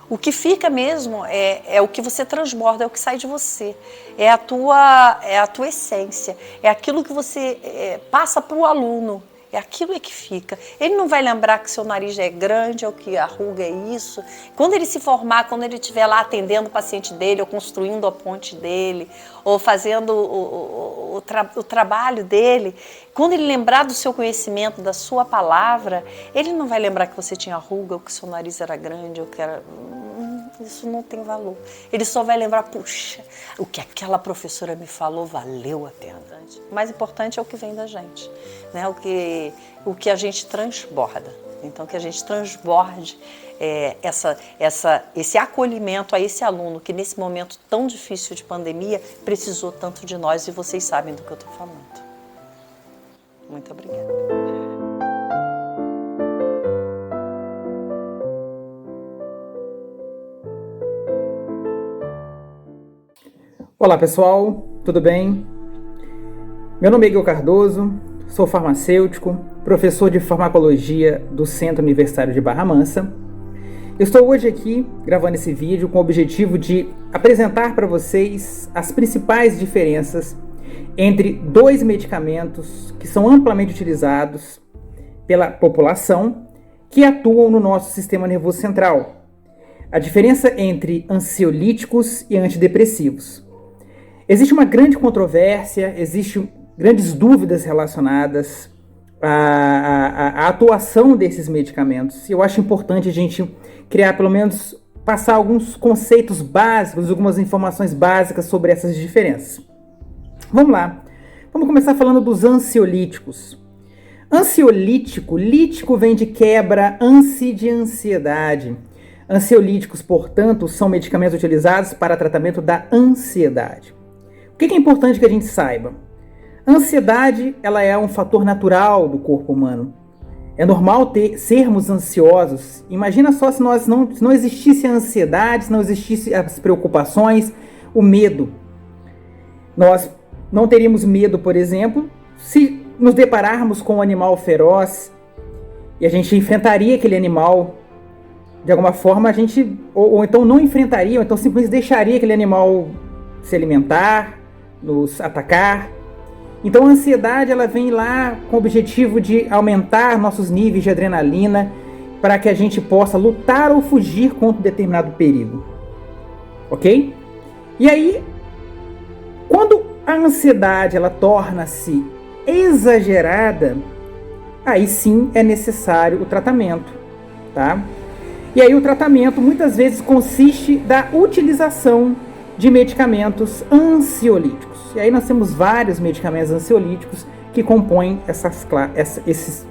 Speaker 11: O que fica mesmo é o que você transborda, é o que sai de você, é a tua essência, é aquilo que você passa para o aluno. É aquilo que fica. Ele não vai lembrar que seu nariz é grande ou que a ruga é isso. Quando ele se formar, quando ele estiver lá atendendo o paciente dele, ou construindo a ponte dele, ou fazendo o trabalho dele, quando ele lembrar do seu conhecimento, da sua palavra, ele não vai lembrar que você tinha ruga, ou que seu nariz era grande, ou que era... Isso não tem valor. Ele só vai lembrar, puxa, o que aquela professora me falou valeu a pena. O mais importante é o que vem da gente, né? O que a gente transborda. Então, que a gente transborde esse acolhimento a esse aluno que, nesse momento tão difícil de pandemia, precisou tanto de nós, e vocês sabem do que eu estou falando. Muito obrigada.
Speaker 12: Olá pessoal, tudo bem? Meu nome é Igor Cardoso, sou farmacêutico, professor de farmacologia do Centro Universitário de Barra Mansa. Eu estou hoje aqui gravando esse vídeo com o objetivo de apresentar para vocês as principais diferenças entre dois medicamentos que são amplamente utilizados pela população que atuam no nosso sistema nervoso central. A diferença entre ansiolíticos e antidepressivos. Existe uma grande controvérsia, existem grandes dúvidas relacionadas à atuação desses medicamentos. E eu acho importante a gente criar, pelo menos, passar alguns conceitos básicos, algumas informações básicas sobre essas diferenças. Vamos lá. Vamos começar falando dos ansiolíticos. Ansiolítico, lítico vem de quebra, de ansiedade. Ansiolíticos, portanto, são medicamentos utilizados para tratamento da ansiedade. O que é importante que a gente saiba? A ansiedade, ela é um fator natural do corpo humano. É normal sermos ansiosos. Imagina só se não existisse a ansiedade, se não existissem as preocupações, o medo. Nós não teríamos medo, por exemplo, se nos depararmos com um animal feroz e a gente enfrentaria aquele animal. De alguma forma a gente, ou então não enfrentaria, ou então simplesmente deixaria aquele animal se alimentar, nos atacar. Então a ansiedade, ela vem lá com o objetivo de aumentar nossos níveis de adrenalina para que a gente possa lutar ou fugir contra um determinado perigo. Ok? E aí, quando a ansiedade ela torna-se exagerada, aí sim é necessário o tratamento, tá? E aí o tratamento muitas vezes consiste da utilização de medicamentos ansiolíticos. E aí nós temos vários medicamentos ansiolíticos que compõem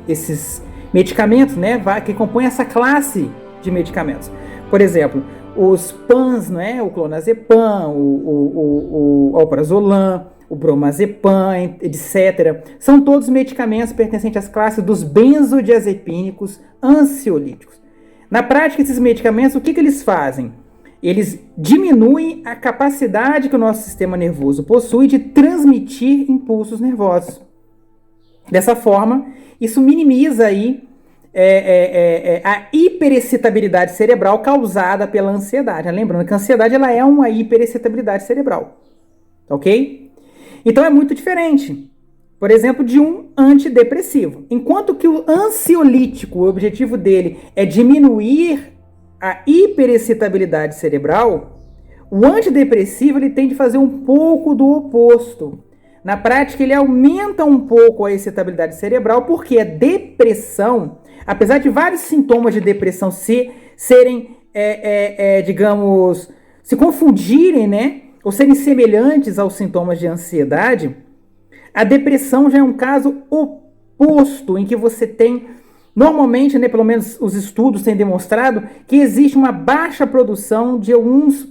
Speaker 12: esses medicamentos, né? Que compõem essa classe de medicamentos. Por exemplo, os PANs, né? O clonazepam, o alprazolam, o bromazepam, etc. São todos medicamentos pertencentes às classes dos benzodiazepínicos ansiolíticos. Na prática, esses medicamentos, o que eles fazem? Eles diminuem a capacidade que o nosso sistema nervoso possui de transmitir impulsos nervosos. Dessa forma, isso minimiza aí a hiperexcitabilidade cerebral causada pela ansiedade. Lembrando que a ansiedade ela é uma hiperexcitabilidade cerebral. Ok? Então é muito diferente, por exemplo, de um antidepressivo. Enquanto que o ansiolítico, o objetivo dele é diminuir a hiperexcitabilidade cerebral, o antidepressivo ele tende a fazer um pouco do oposto. Na prática, ele aumenta um pouco a excitabilidade cerebral, porque a depressão, apesar de vários sintomas de depressão serem, digamos, se confundirem, né, ou serem semelhantes aos sintomas de ansiedade, a depressão já é um caso oposto, em que você tem, normalmente, né, pelo menos os estudos têm demonstrado, que existe uma baixa produção de alguns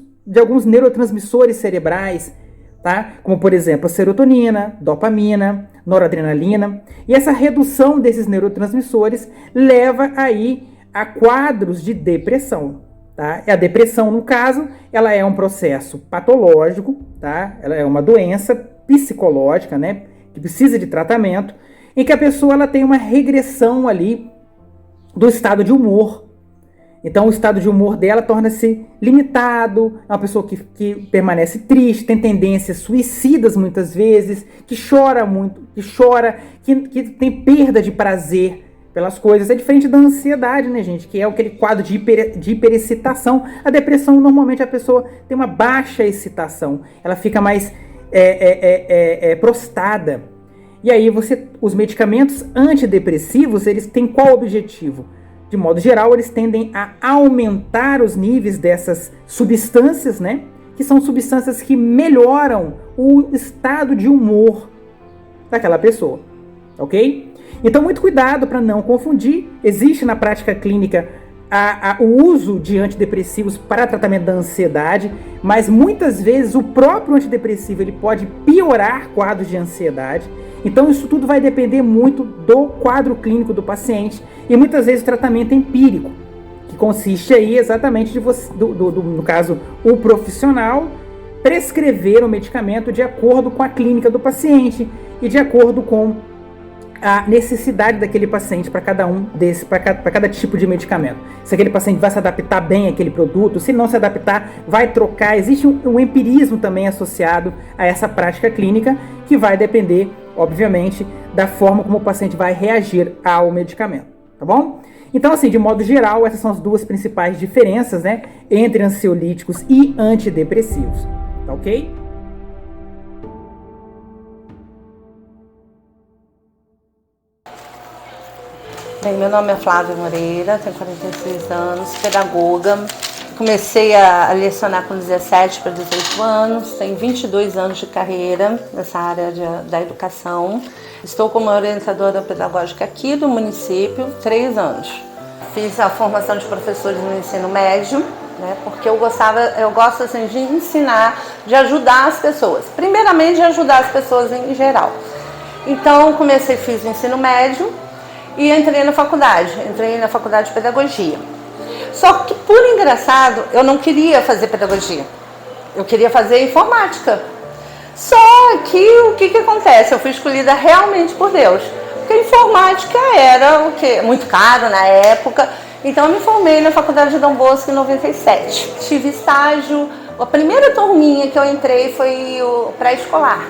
Speaker 12: neurotransmissores cerebrais, tá? Como, por exemplo, a serotonina, dopamina, noradrenalina. E essa redução desses neurotransmissores leva aí a quadros de depressão, tá? E a depressão, no caso, ela é um processo patológico, tá? Ela é uma doença psicológica, né, que precisa de tratamento, em que a pessoa ela tem uma regressão ali do estado de humor. Então o estado de humor dela torna-se limitado, é uma pessoa que permanece triste, tem tendências suicidas muitas vezes, que chora muito, que tem perda de prazer pelas coisas. É diferente da ansiedade, né, gente? Que é aquele quadro de hiperexcitação. A depressão, normalmente, a pessoa tem uma baixa excitação. Ela fica mais prostrada. E aí os medicamentos antidepressivos, eles têm qual objetivo? De modo geral, eles tendem a aumentar os níveis dessas substâncias, né? Que são substâncias que melhoram o estado de humor daquela pessoa, ok? Então, muito cuidado para não confundir. Existe na prática clínica o uso de antidepressivos para tratamento da ansiedade, mas muitas vezes o próprio antidepressivo ele pode piorar quadros de ansiedade. Então isso tudo vai depender muito do quadro clínico do paciente e muitas vezes o tratamento empírico, que consiste aí exatamente de você, no caso, o profissional prescrever o medicamento de acordo com a clínica do paciente e de acordo com a necessidade daquele paciente para cada para cada tipo de medicamento. Se aquele paciente vai se adaptar bem àquele produto, se não se adaptar, vai trocar. Existe um empirismo também associado a essa prática clínica que vai depender, obviamente, da forma como o paciente vai reagir ao medicamento, tá bom? Então, assim, de modo geral, essas são as duas principais diferenças, né, entre ansiolíticos e antidepressivos, tá ok?
Speaker 13: Bem, meu nome é Flávia Moreira, tenho 46 anos, pedagoga. Comecei a lecionar com 17 para 18 anos, tenho 22 anos de carreira nessa área da educação. Estou como orientadora pedagógica aqui do município, 3 anos. Fiz a formação de professores no ensino médio, né, porque eu gosto assim, de ensinar, de ajudar as pessoas. Primeiramente, de ajudar as pessoas em geral. Então, fiz o ensino médio e entrei na faculdade de pedagogia. Só que, por engraçado, eu não queria fazer pedagogia, eu queria fazer informática. Só que o que acontece? Eu fui escolhida realmente por Deus, porque a informática era o quê? Muito caro na época, então eu me formei na Faculdade de Dom Bosco em 97. Tive estágio, a primeira turminha que eu entrei foi o pré-escolar,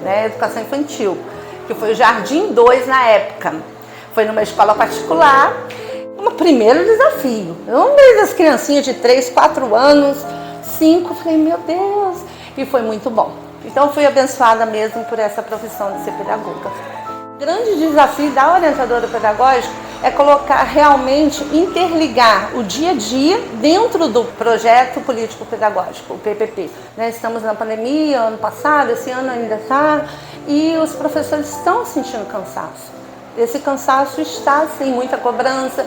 Speaker 13: né, educação infantil, que foi o Jardim 2 na época. Foi numa escola particular, um primeiro desafio. Eu vejo as criancinhas de 3, 4 anos, 5, falei, meu Deus, e foi muito bom. Então fui abençoada mesmo por essa profissão de ser pedagoga. O grande desafio da orientadora pedagógica é colocar realmente, interligar o dia a dia dentro do projeto político-pedagógico, o PPP. Estamos na pandemia, ano passado, esse ano ainda está, e os professores estão sentindo cansaço. Esse cansaço está, sim, muita cobrança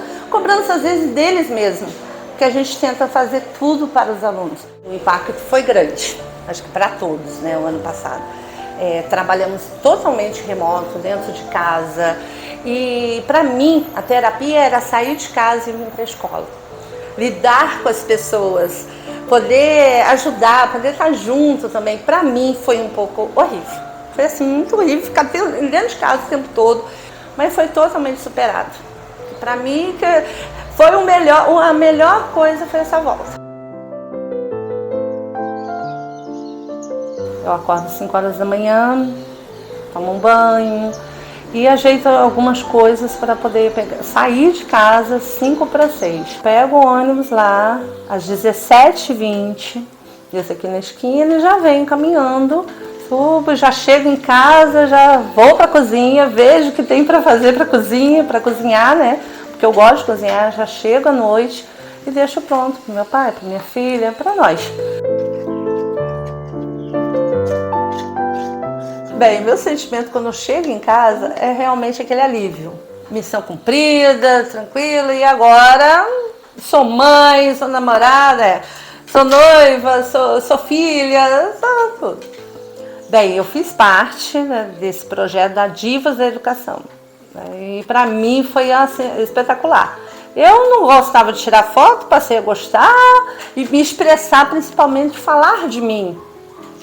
Speaker 13: às vezes deles mesmos, porque a gente tenta fazer tudo para os alunos. O impacto foi grande, acho que para todos, né, o ano passado. Trabalhamos totalmente remoto, dentro de casa, e para mim a terapia era sair de casa e ir para a escola. Lidar com as pessoas, poder ajudar, poder estar junto também, para mim foi um pouco horrível. Foi assim, muito horrível, ficar dentro de casa o tempo todo. Mas foi totalmente superado. Para mim, foi a melhor coisa foi essa volta. Eu acordo às 5 horas da manhã, tomo um banho e ajeito algumas coisas para poder sair de casa às 5 para 6. Pego o ônibus lá às 17h20, desço aqui na esquina e já venho caminhando. Subo, já chego em casa, já vou para a cozinha, vejo o que tem para fazer para cozinhar, né? Porque eu gosto de cozinhar, já chego à noite e deixo pronto para meu pai, para minha filha, para nós. Bem, meu sentimento quando eu chego em casa é realmente aquele alívio. Missão cumprida, tranquila, e agora sou mãe, sou namorada, sou noiva, sou filha, sou tudo. Bem, eu fiz parte, né, desse projeto da Divas da Educação, né, e para mim foi assim, espetacular. Eu não gostava de tirar foto, passei a gostar e me expressar, principalmente falar de mim,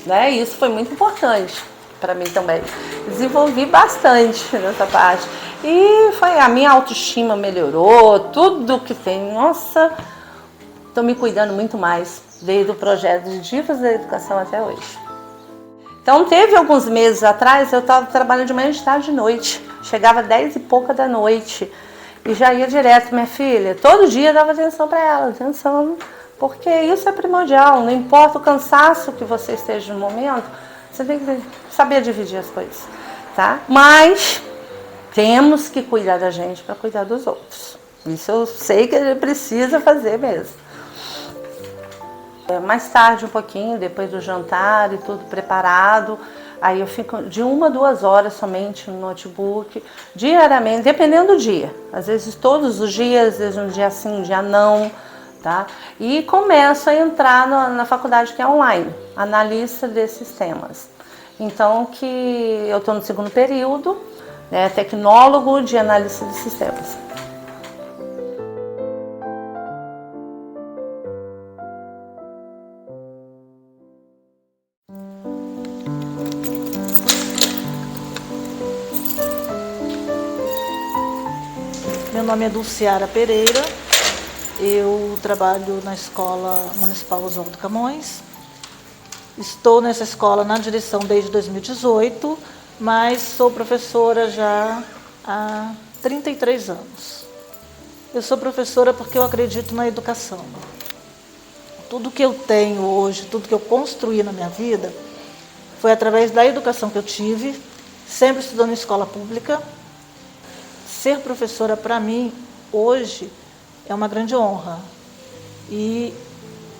Speaker 13: né, e isso foi muito importante para mim também. Desenvolvi bastante nessa parte e a minha autoestima melhorou, tudo que tem, nossa, estou me cuidando muito mais desde o projeto de Divas da Educação até hoje. Então, teve alguns meses atrás, eu estava trabalhando de manhã, de tarde, de noite. Chegava 10 e pouca da noite e já ia direto. Minha filha, todo dia dava atenção para ela, atenção, porque isso é primordial. Não importa o cansaço que você esteja no momento, você tem que saber dividir as coisas, tá? Mas temos que cuidar da gente para cuidar dos outros. Isso eu sei que a gente precisa fazer mesmo. Mais tarde, um pouquinho, depois do jantar e tudo preparado, Aí eu fico de 1 a 2 horas somente no notebook, diariamente, dependendo do dia. Às vezes todos os dias, às vezes um dia sim, um dia não, tá? E começo a entrar na faculdade que é online, analista de sistemas. Então, que eu estou no 2º período, né, tecnólogo de análise de sistemas.
Speaker 14: Meu nome é Dulciara Pereira, eu trabalho na Escola Municipal Oswaldo Camões. Estou nessa escola na direção desde 2018, mas sou professora já há 33 anos. Eu sou professora porque eu acredito na educação. Tudo que eu tenho hoje, tudo que eu construí na minha vida, foi através da educação que eu tive, sempre estudando em escola pública. Ser professora, para mim, hoje, é uma grande honra e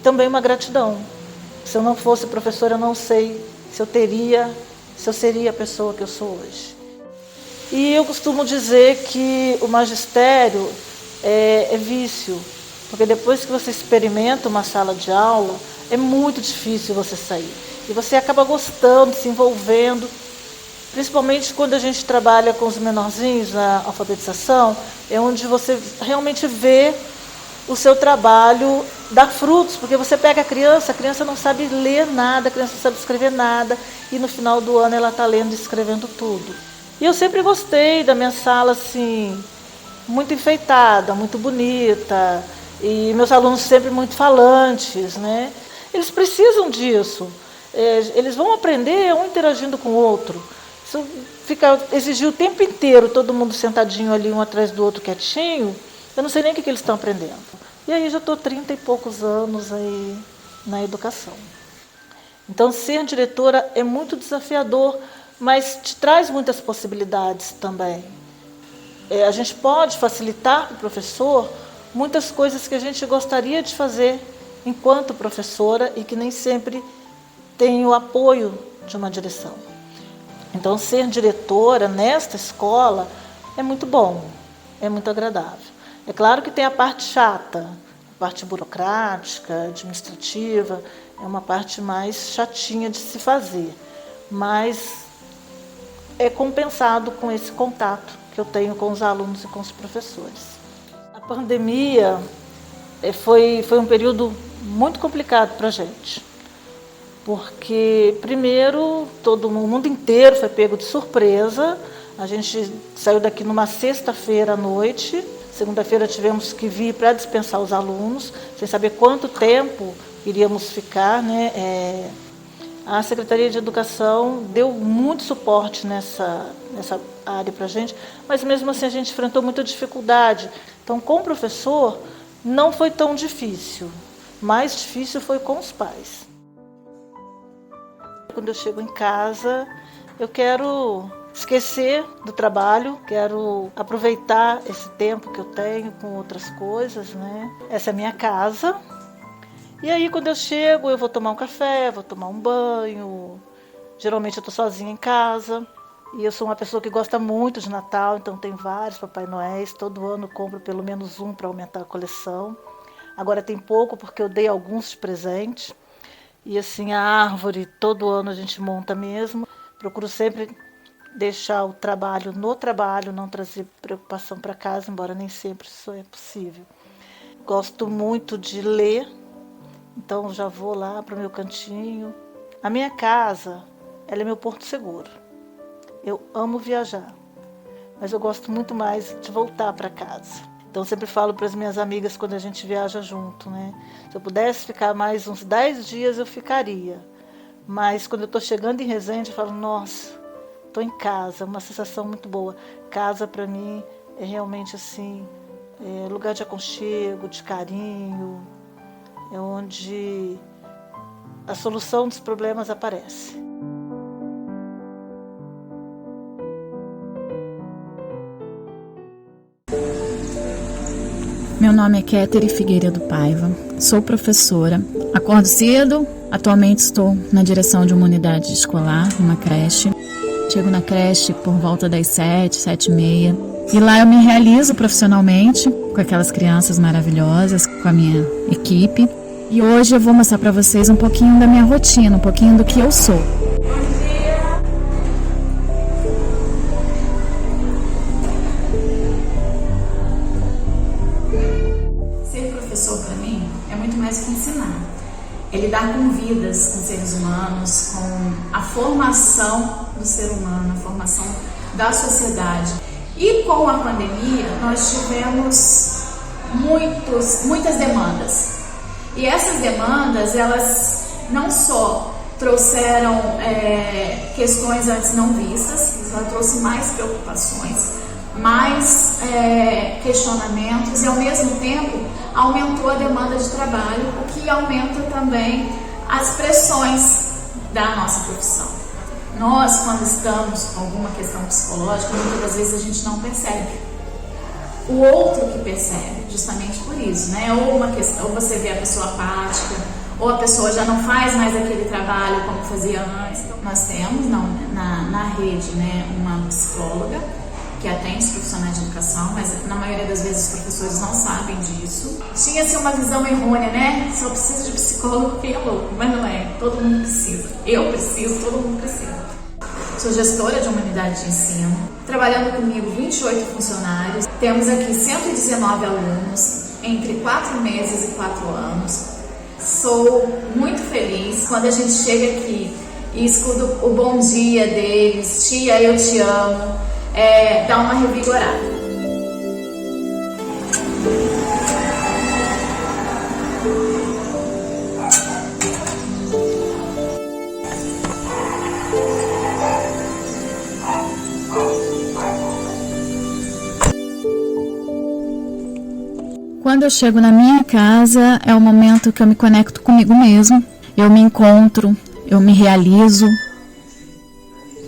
Speaker 14: também uma gratidão. Se eu não fosse professora, eu não sei se eu seria a pessoa que eu sou hoje. E eu costumo dizer que o magistério é vício, porque depois que você experimenta uma sala de aula, é muito difícil você sair. E você acaba gostando, se envolvendo. Principalmente quando a gente trabalha com os menorzinhos na alfabetização, é onde você realmente vê o seu trabalho dar frutos, porque você pega a criança não sabe ler nada, a criança não sabe escrever nada, e no final do ano ela está lendo e escrevendo tudo. E eu sempre gostei da minha sala, assim, muito enfeitada, muito bonita, e meus alunos sempre muito falantes, né? Eles precisam disso, eles vão aprender um interagindo com o outro. Se exigir o tempo inteiro, todo mundo sentadinho ali, um atrás do outro, quietinho, eu não sei nem o que eles estão aprendendo. E aí já estou 30 e poucos anos aí na educação. Então, ser diretora é muito desafiador, mas te traz muitas possibilidades também. A gente pode facilitar para o professor muitas coisas que a gente gostaria de fazer enquanto professora e que nem sempre tem o apoio de uma direção. Então, ser diretora nesta escola é muito bom, é muito agradável. É claro que tem a parte chata, a parte burocrática, administrativa, é uma parte mais chatinha de se fazer, mas é compensado com esse contato que eu tenho com os alunos e com os professores. A pandemia foi um período muito complicado para a gente. Porque, primeiro, todo mundo inteiro foi pego de surpresa. A gente saiu daqui numa sexta-feira à noite. Segunda-feira tivemos que vir para dispensar os alunos, sem saber quanto tempo iríamos ficar, né? A Secretaria de Educação deu muito suporte nessa área para a gente, mas mesmo assim a gente enfrentou muita dificuldade. Então, com o professor, não foi tão difícil. Mais difícil foi com os pais. Quando eu chego em casa, eu quero esquecer do trabalho, quero aproveitar esse tempo que eu tenho com outras coisas, né? Essa é a minha casa. E aí, quando eu chego, eu vou tomar um café, vou tomar um banho. Geralmente eu estou sozinha em casa. E eu sou uma pessoa que gosta muito de Natal, então tem vários Papai Noéis. Todo ano eu compro pelo menos um para aumentar a coleção. Agora tem pouco porque eu dei alguns de presente. E assim, a árvore, todo ano a gente monta mesmo. Procuro sempre deixar o trabalho no trabalho, não trazer preocupação para casa, embora nem sempre isso é possível. Gosto muito de ler, então já vou lá para o meu cantinho. A minha casa, ela é meu porto seguro. Eu amo viajar, mas eu gosto muito mais de voltar para casa. Então, eu sempre falo para as minhas amigas quando a gente viaja junto, né? Se eu pudesse ficar mais uns 10 dias, eu ficaria. Mas quando eu estou chegando em Resende, eu falo, nossa, estou em casa, é uma sensação muito boa. Casa, para mim, é realmente assim, lugar de aconchego, de carinho, é onde a solução dos problemas aparece.
Speaker 15: Meu nome é Kétere Figueiredo Paiva, sou professora. Acordo cedo, Atualmente estou na direção de uma unidade escolar, uma creche. Chego na creche por volta das 7, 7h30. E lá eu me realizo profissionalmente com aquelas crianças maravilhosas, com a minha equipe. E hoje eu vou mostrar para vocês um pouquinho da minha rotina, um pouquinho do que eu sou. Ser professor para mim é muito mais que ensinar. É lidar com vidas, com seres humanos, com a formação do ser humano, a formação da sociedade. E com a pandemia, nós tivemos muitas demandas. E essas demandas, elas não só trouxeram questões antes não vistas, ela trouxe mais preocupações, mais questionamentos e, ao mesmo tempo, aumentou a demanda de trabalho, o que aumenta também as pressões da nossa profissão. Nós, quando estamos com alguma questão psicológica, muitas das vezes a gente não percebe. O outro que percebe, justamente por isso, né? Ou você vê a pessoa apática, ou a pessoa já não faz mais aquele trabalho como fazia antes. Nós temos na rede, né, uma psicóloga que atende os profissionais de educação, mas na maioria das vezes os professores não sabem disso. Tinha-se uma visão errônea, né? Só precisa de psicólogo quem é louco, mas não é. Todo mundo precisa. Eu preciso, todo mundo precisa. Sou gestora de uma unidade de ensino, trabalhando comigo 28 funcionários. Temos aqui 119 alunos, entre 4 meses e 4 anos. Sou muito feliz quando a gente chega aqui e escuta o bom dia deles, tia, eu te amo. Dá uma revigorada. Quando eu chego na minha casa, é o momento que eu me conecto comigo mesmo. Eu me encontro, eu me realizo,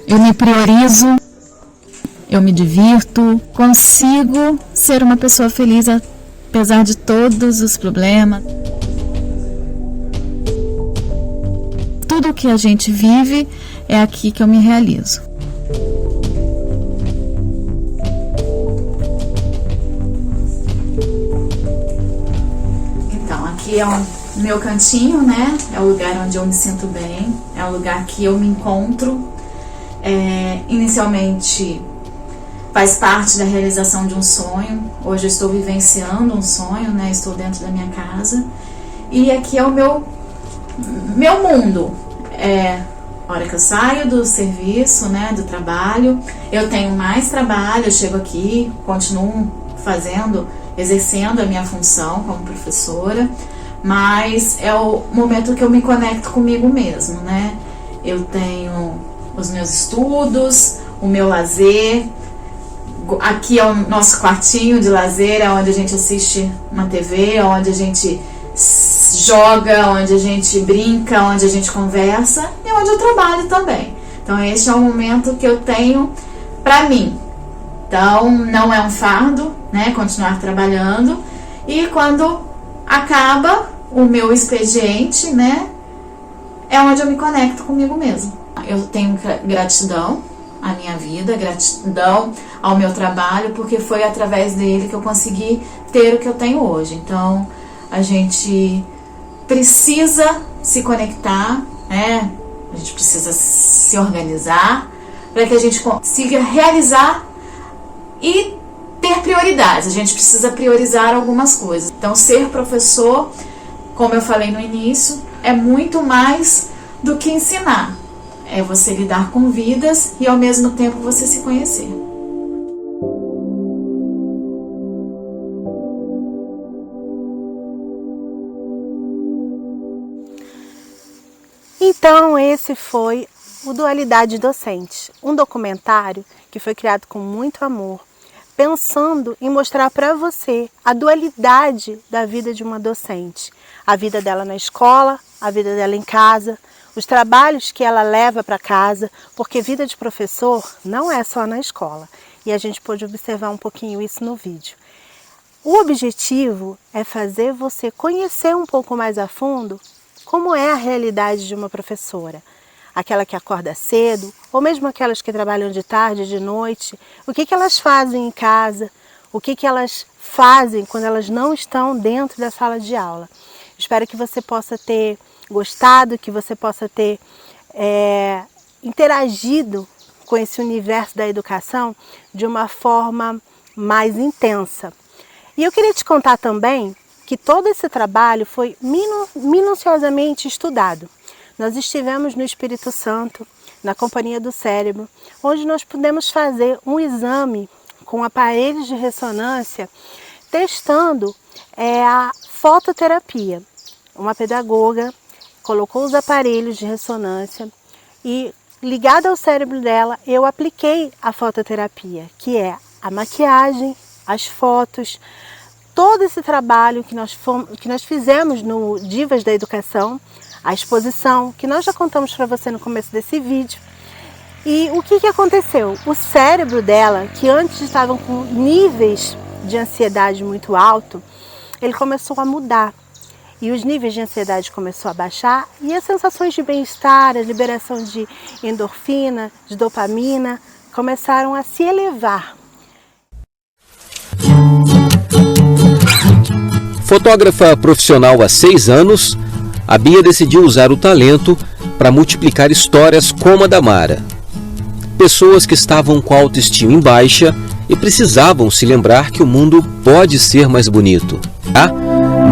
Speaker 15: eu me priorizo. Eu me divirto, consigo ser uma pessoa feliz apesar de todos os problemas. Tudo que a gente vive é aqui que eu me realizo. Então, aqui é o meu cantinho, né? É o lugar onde eu me sinto bem, é o lugar que eu me encontro. Inicialmente faz parte da realização de um sonho. Hoje eu estou vivenciando um sonho, né? Estou dentro da minha casa. E aqui é o meu mundo. A hora que eu saio do serviço, né? Do trabalho, eu tenho mais trabalho, eu chego aqui, continuo exercendo a minha função como professora, mas é o momento que eu me conecto comigo mesmo, né? Eu tenho os meus estudos, o meu lazer. Aqui é o nosso quartinho de lazer, é onde a gente assiste uma TV, onde a gente joga, onde a gente brinca, onde a gente conversa e onde eu trabalho também. Então este é o momento que eu tenho para mim. Então não é um fardo, né, continuar trabalhando. E quando acaba o meu expediente, né, é onde eu me conecto comigo mesmo. Eu tenho gratidão à minha vida, gratidão ao meu trabalho, porque foi através dele que eu consegui ter o que eu tenho hoje. Então, a gente precisa se conectar, né? A gente precisa se organizar para que a gente consiga realizar e ter prioridades. A gente precisa priorizar algumas coisas. Então, ser professor, como eu falei no início, é muito mais do que ensinar. É você lidar com vidas e, ao mesmo tempo, você se conhecer.
Speaker 1: Então, esse foi o Dualidade Docente, um documentário que foi criado com muito amor, pensando em mostrar para você a dualidade da vida de uma docente. A vida dela na escola, a vida dela em casa, os trabalhos que ela leva para casa, porque vida de professor não é só na escola. E a gente pôde observar um pouquinho isso no vídeo. O objetivo é fazer você conhecer um pouco mais a fundo como é a realidade de uma professora. Aquela que acorda cedo, ou mesmo aquelas que trabalham de tarde, de noite, o que elas fazem em casa, o que elas fazem quando elas não estão dentro da sala de aula. Espero que você possa ter gostado, que você possa ter interagido com esse universo da educação de uma forma mais intensa. E eu queria te contar também que todo esse trabalho foi minuciosamente estudado. Nós estivemos no Espírito Santo, na Companhia do Cérebro, onde nós pudemos fazer um exame com aparelhos de ressonância, testando a fototerapia. Uma pedagoga colocou os aparelhos de ressonância e, ligado ao cérebro dela, eu apliquei a fototerapia, que é a maquiagem, as fotos, todo esse trabalho que nós fizemos no Divas da Educação, a exposição, que nós já contamos para você no começo desse vídeo. E o que aconteceu? O cérebro dela, que antes estavam com níveis de ansiedade muito alto, ele começou a mudar. E os níveis de ansiedade começou a baixar e as sensações de bem-estar, a liberação de endorfina, de dopamina, começaram a se elevar.
Speaker 16: Fotógrafa profissional há 6 anos, a Bia decidiu usar o talento para multiplicar histórias como a da Mara. Pessoas que estavam com a autoestima em baixa e precisavam se lembrar que o mundo pode ser mais bonito.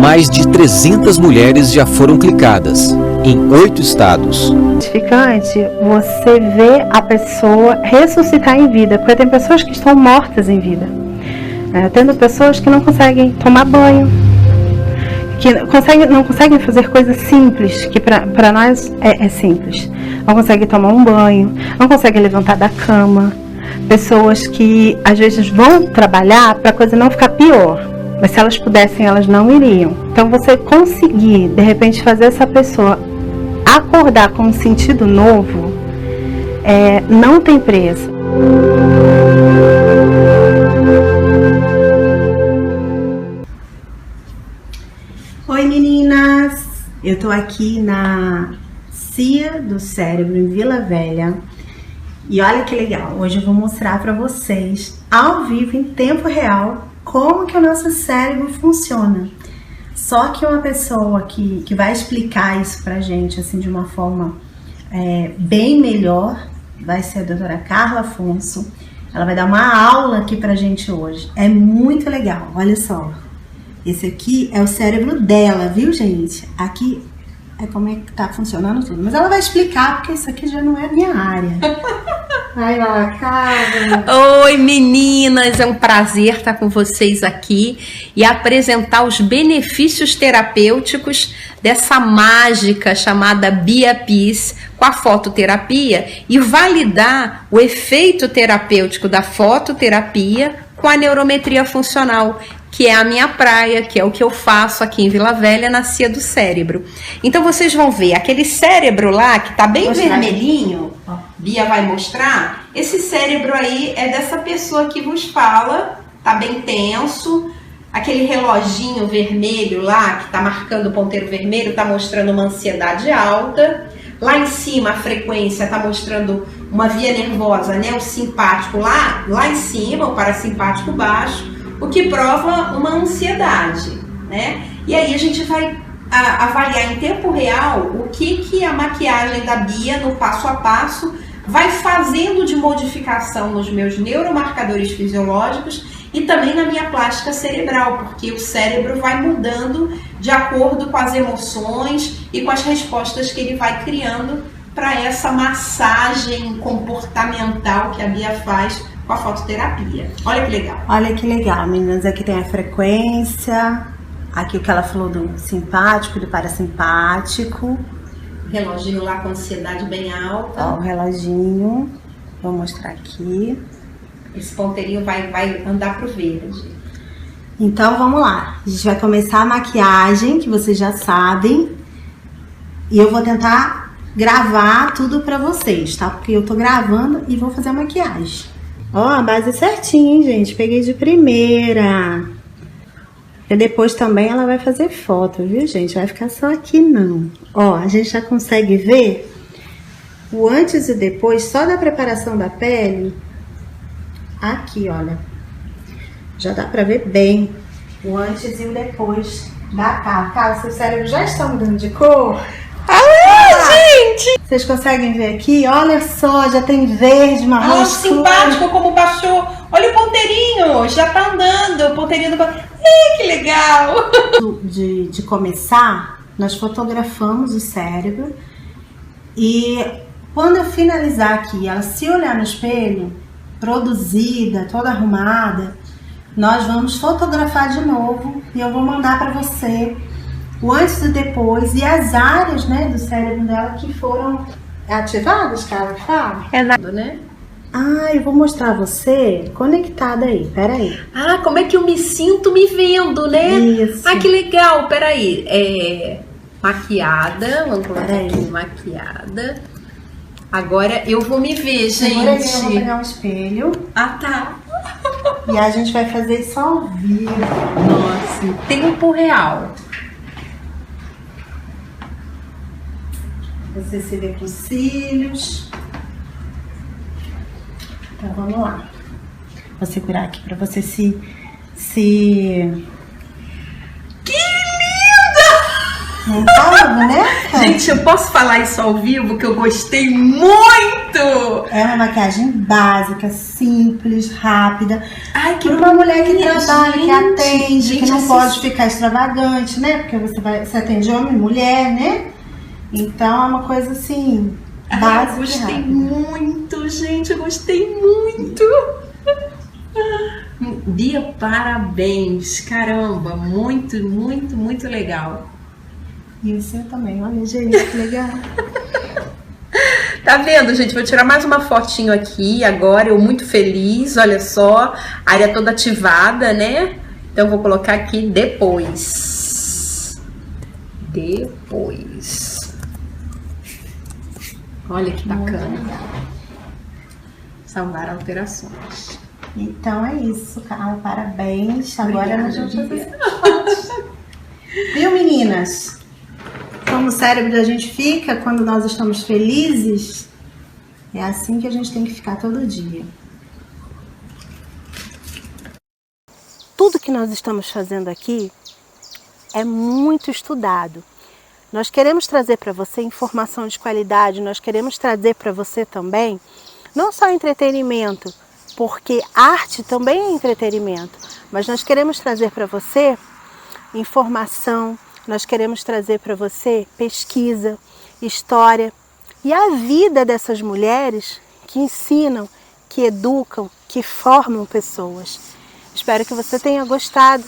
Speaker 16: Mais de 300 mulheres já foram clicadas, em 8 estados.
Speaker 17: Gratificante você ver a pessoa ressuscitar em vida, porque tem pessoas que estão mortas em vida. Tendo pessoas que não conseguem tomar banho, que não conseguem fazer coisas simples, que para nós é simples. Não conseguem tomar um banho, não conseguem levantar da cama. Pessoas que às vezes vão trabalhar para a coisa não ficar pior, mas se elas pudessem, elas não iriam. Então você conseguir, de repente, fazer essa pessoa acordar com um sentido novo, não tem preço.
Speaker 1: Oi meninas, eu tô aqui na CIA do Cérebro em Vila Velha e olha que legal, hoje eu vou mostrar para vocês ao vivo, em tempo real, como que o nosso cérebro funciona. Só que uma pessoa que vai explicar isso pra gente assim de uma forma bem melhor vai ser a doutora Carla Afonso. Ela vai dar uma aula aqui pra gente hoje, é muito legal, olha só. Esse aqui é o cérebro dela, viu, gente? Aqui é como é que tá funcionando tudo. Mas ela vai explicar, porque isso aqui já não é a minha área. Vai lá, Carla.
Speaker 18: Oi, meninas! É um prazer estar com vocês aqui e apresentar os benefícios terapêuticos dessa mágica chamada Bia Peace com a fototerapia e validar o efeito terapêutico da fototerapia com a neurometria funcional, que é a minha praia, que é o que eu faço aqui em Vila Velha, na CIA do Cérebro. Então vocês vão ver, aquele cérebro lá, que tá bem vermelhinho, Bia vai mostrar, esse cérebro aí é dessa pessoa que vos fala, tá bem tenso, aquele reloginho vermelho lá, que tá marcando o ponteiro vermelho, tá mostrando uma ansiedade alta, lá em cima a frequência tá mostrando uma via nervosa, né, o simpático lá em cima, o parasimpático baixo, o que prova uma ansiedade, né? E aí a gente vai avaliar em tempo real o que a maquiagem da Bia, no passo a passo, vai fazendo de modificação nos meus neuromarcadores fisiológicos e também na minha plástica cerebral, porque o cérebro vai mudando de acordo com as emoções e com as respostas que ele vai criando para essa massagem comportamental que a Bia faz com a fototerapia. Olha que legal.
Speaker 1: Olha que legal, meninas. Aqui tem a frequência, aqui o que ela falou do simpático, do parasimpático.
Speaker 18: Reloginho lá com ansiedade bem alta.
Speaker 1: Ó, o reloginho. Vou mostrar aqui.
Speaker 18: Esse ponteirinho vai andar pro verde.
Speaker 1: Então vamos lá. A gente vai começar a maquiagem, que vocês já sabem. E eu vou tentar gravar tudo pra vocês, tá? Porque eu tô gravando e vou fazer a maquiagem. Ó, a base certinha, hein, gente? Peguei de primeira. E depois também ela vai fazer foto, viu, gente? Vai ficar só aqui não. Ó, a gente já consegue ver o antes e depois só da preparação da pele. Aqui, olha. Já dá pra ver bem o antes e o depois da cara. Cara, seu cérebro já está mudando de cor.
Speaker 18: Gente!
Speaker 1: Vocês conseguem ver aqui? Olha só, já tem verde, marrom escuro.
Speaker 18: Simpático como baixou. Olha o ponteirinho, já tá andando. O ponteirinho do... Ai, que legal!
Speaker 1: De começar, nós fotografamos o cérebro e quando eu finalizar aqui, ela se olhar no espelho, produzida, toda arrumada, nós vamos fotografar de novo e eu vou mandar para você o antes e depois e as áreas, né, do cérebro dela que foram ativadas, cara, fala.
Speaker 18: É nada, né?
Speaker 1: Ah, eu vou mostrar você conectada aí, peraí.
Speaker 18: Ah, como é que eu me sinto me vendo, né?
Speaker 1: Isso.
Speaker 18: Ah, que legal, peraí. Maquiada, vamos colocar aqui, maquiada. Agora eu vou me ver, gente.
Speaker 1: Agora eu vou pegar um espelho.
Speaker 18: Ah, tá.
Speaker 1: E a gente vai fazer isso ao vivo.
Speaker 18: Nossa, em tempo real.
Speaker 1: Você se vê com os cílios. Então vamos lá. Vou segurar aqui pra você se...
Speaker 18: Que linda!
Speaker 1: Não tá, né?
Speaker 18: Gente, eu posso falar isso ao vivo que eu gostei muito!
Speaker 1: É uma maquiagem básica, simples, rápida.
Speaker 18: Ai, que
Speaker 1: pra uma mulher que trabalha,
Speaker 18: gente,
Speaker 1: que atende,
Speaker 18: gente,
Speaker 1: que não pode ficar extravagante, né? Porque você atende homem e mulher, né? Então é uma coisa assim, básica.
Speaker 18: Eu gostei muito, gente, eu gostei muito. Bia, parabéns, caramba, muito, muito, muito legal.
Speaker 1: E o seu também, olha, gente, que legal.
Speaker 18: Tá vendo, gente? Vou tirar mais uma fotinho aqui agora, eu muito feliz, olha só, a área toda ativada, né? Então vou colocar aqui depois. Olha que bacana. Salvar alterações.
Speaker 1: Então é isso, Carla, parabéns. Agora nós vamos fazer. Viu, meninas? Como o cérebro da gente fica quando nós estamos felizes, é assim que a gente tem que ficar todo dia. Tudo que nós estamos fazendo aqui é muito estudado. Nós queremos trazer para você informação de qualidade, nós queremos trazer para você também, não só entretenimento, porque arte também é entretenimento, mas nós queremos trazer para você informação, nós queremos trazer para você pesquisa, história e a vida dessas mulheres que ensinam, que educam, que formam pessoas. Espero que você tenha gostado.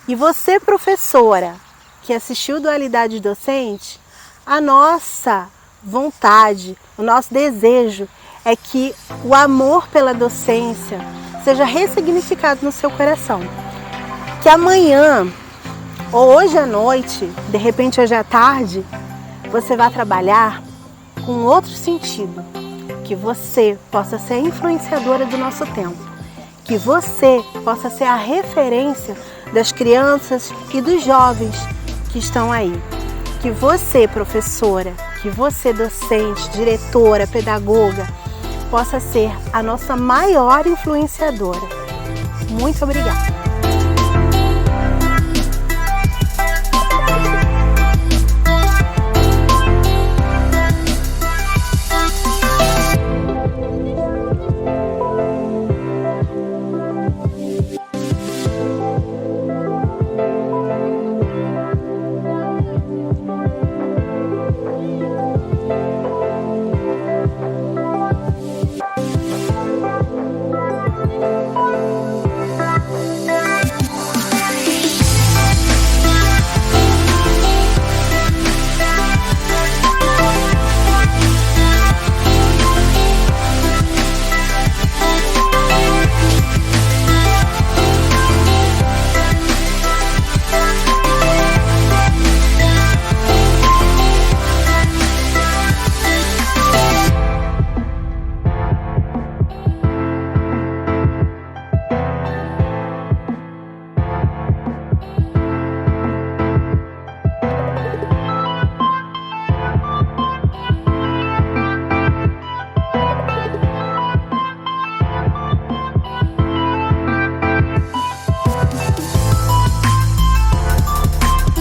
Speaker 1: E você, professora, que assistiu Dualidade Docente, a nossa vontade, o nosso desejo é que o amor pela docência seja ressignificado no seu coração. Que amanhã, ou hoje à noite, de repente hoje à tarde, você vai trabalhar com outro sentido. Que você possa ser a influenciadora do nosso tempo. Que você possa ser a referência das crianças e dos jovens que estão aí. Que você, professora, que você, docente, diretora, pedagoga, possa ser a nossa maior influenciadora. Muito obrigada!